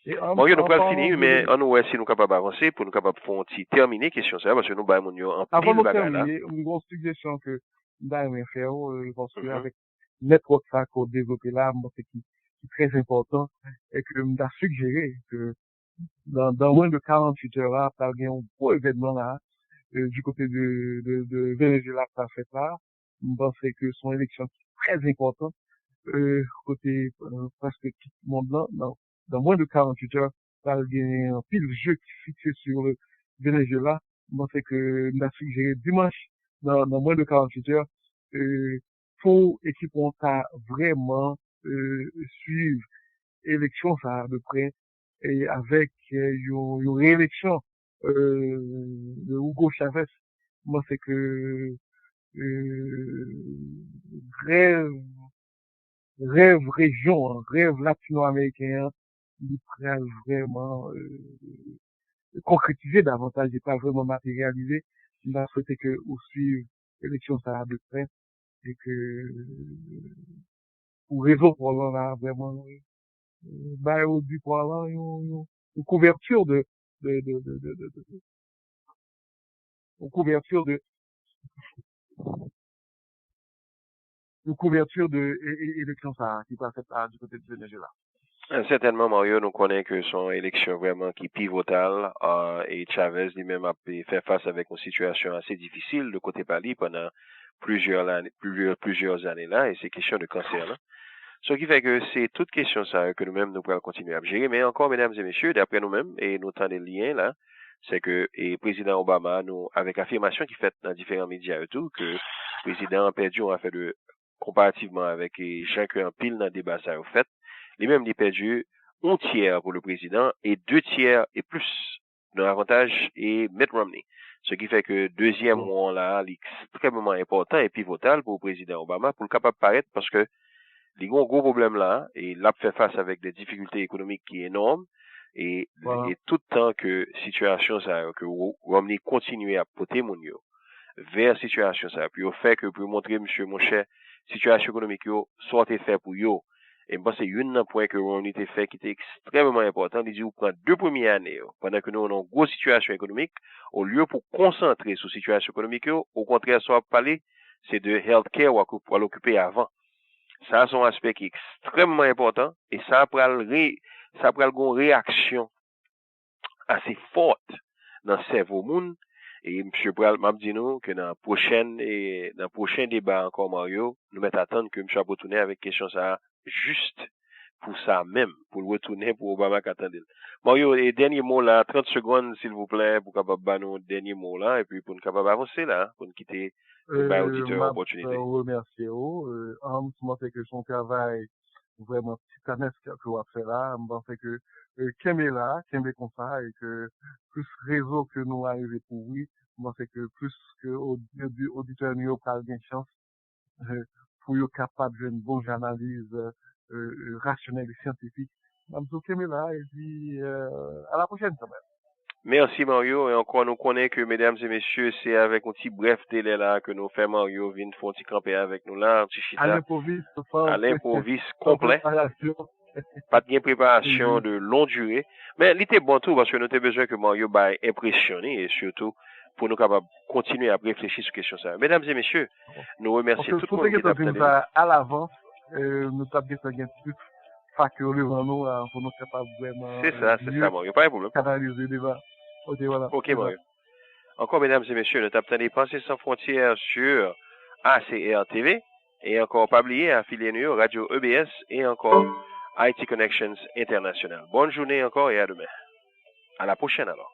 et Bon, nous en pas parlant fini, mais de, on nous si nous capables d'avancer pour nous capables de faire un petit terminer question ça, parce que nous baillons en avant pile de bagarre là. terminer, une grosse suggestion que d'ailleurs faire, parce que Mhm. avec network ça qu'on développe là, moi, c'est qui est très important, et que m'a suggéré que dans moins de 48 heures là, par un gros événement là, du côté de Venezuela, ça fait là, je pense que son élection est très importante, côté, presque tout le monde là, dans moins de 48 heures, par un pile jeu qui fixé sur le Venezuela, moi, c'est que m'a suggéré dimanche, dans moins de 48 heures, pour équipe on ça vraiment, suivre élection ça de près, et avec, une réélection, de Hugo Chavez, moi, c'est que, rêve, rêve région, hein, rêve latino-américain, il pourrait vraiment, concrétiser davantage et pas vraiment matérialiser. Il a souhaité que, aussi, l'élection ça de près, et que, pour réseau pour là, vraiment, bah, au but pour là, une couverture une couverture de, une couverture de, élection ça, qui passe à, du côté de Venezuela. Certainement, Mario, nous connaissons que son élection vraiment qui pivotale et Chavez lui-même a fait face avec une situation assez difficile de côté Pali pendant plusieurs années là, et c'est question de cancer là. Ce qui fait que c'est toute question ça que nous-mêmes nous pourrons continuer à gérer. Mais encore, mesdames et messieurs, d'après nous-mêmes, et nous tendons des liens là, c'est que et président Obama, nous, avec affirmation qui fait dans différents médias et tout, que le président a perdu en fait de comparativement avec chacun en pile dans le débat ça au fait, lui-même il perdu un tiers pour le président et 2 tiers et plus dans l'avantage et Mitt Romney. Ce qui fait que deuxième rang là, extrêmement important et pivotal pour le président Obama pour le capable de paraître parce que il y a un gros problème là, et là, fait face avec des difficultés économiques qui sont énormes, et, Voilà. et tout le temps que situation ça, que Romney continue à porter mon yo, vers situation ça, puis au fait que pour montrer, monsieur, mon cher, situation économique yo, soit fait pour yo, et moi, c'est un point que Romney a fait qui était extrêmement important, il dit, vous prenez 2 premières années, yo, pendant que nous avons une grosse situation économique, au lieu pour concentrer sur situation économique yo, au contraire, soit parler, c'est de healthcare ou à l'occuper avant. Ça, c'est un aspect qui est extrêmement important et ça prend une réaction assez forte dans le cerveau monde. Et M. Pral m'a dit nous que dans le prochain débat encore, Mario, nous mettons à attendre que M. a retourné avec question ça juste pour ça même, pour le retourner pour Obama qu'attendait. Mario, et dernier mot là, 30 secondes s'il vous plaît, pour capable nous dernier mot là, et puis pour nous capable avancer là, pour nous quitter, pour nous auditeur M'a opportunité. remercier, moi, c'est que son travail, vraiment titanesque que vous fait là, je pense que, Kembe là, Kembe comme ça, et que plus réseau que nous arrivons pour lui, moi, c'est que plus que auditeurs nous ont bien chance, pour être capable d'une bonne analyse, rationnelle et scientifique. Je pense que Kembe là, et puis, à la prochaine, quand même. Merci Mario, et encore nous connaissons que mesdames et messieurs, c'est avec un petit bref délai là que nous faisons Mario vient faire un petit camper avec nous là, un petit À chita, l'improviste, à l'improviste sans complet, préparation. pas de préparation de longue durée, mais il était bon tout parce que nous avons besoin que Mario soit impressionné et surtout pour nous capables continuer à réfléchir sur la question ça. Mesdames et messieurs, nous remercions tout le monde qui est attendu à l'avance, nous avons bien un petit peu facteur devant nous, pour nous capables vraiment, c'est ça Mario, pas un problème. canaliser le débat. Ok, voilà. Ok Mario. Encore, mesdames et messieurs, nous avons des pensées sans frontières sur ACR TV et encore pas oublier affilié nous Radio EBS et encore IT Connections International. Bonne journée encore et à demain. À la prochaine alors.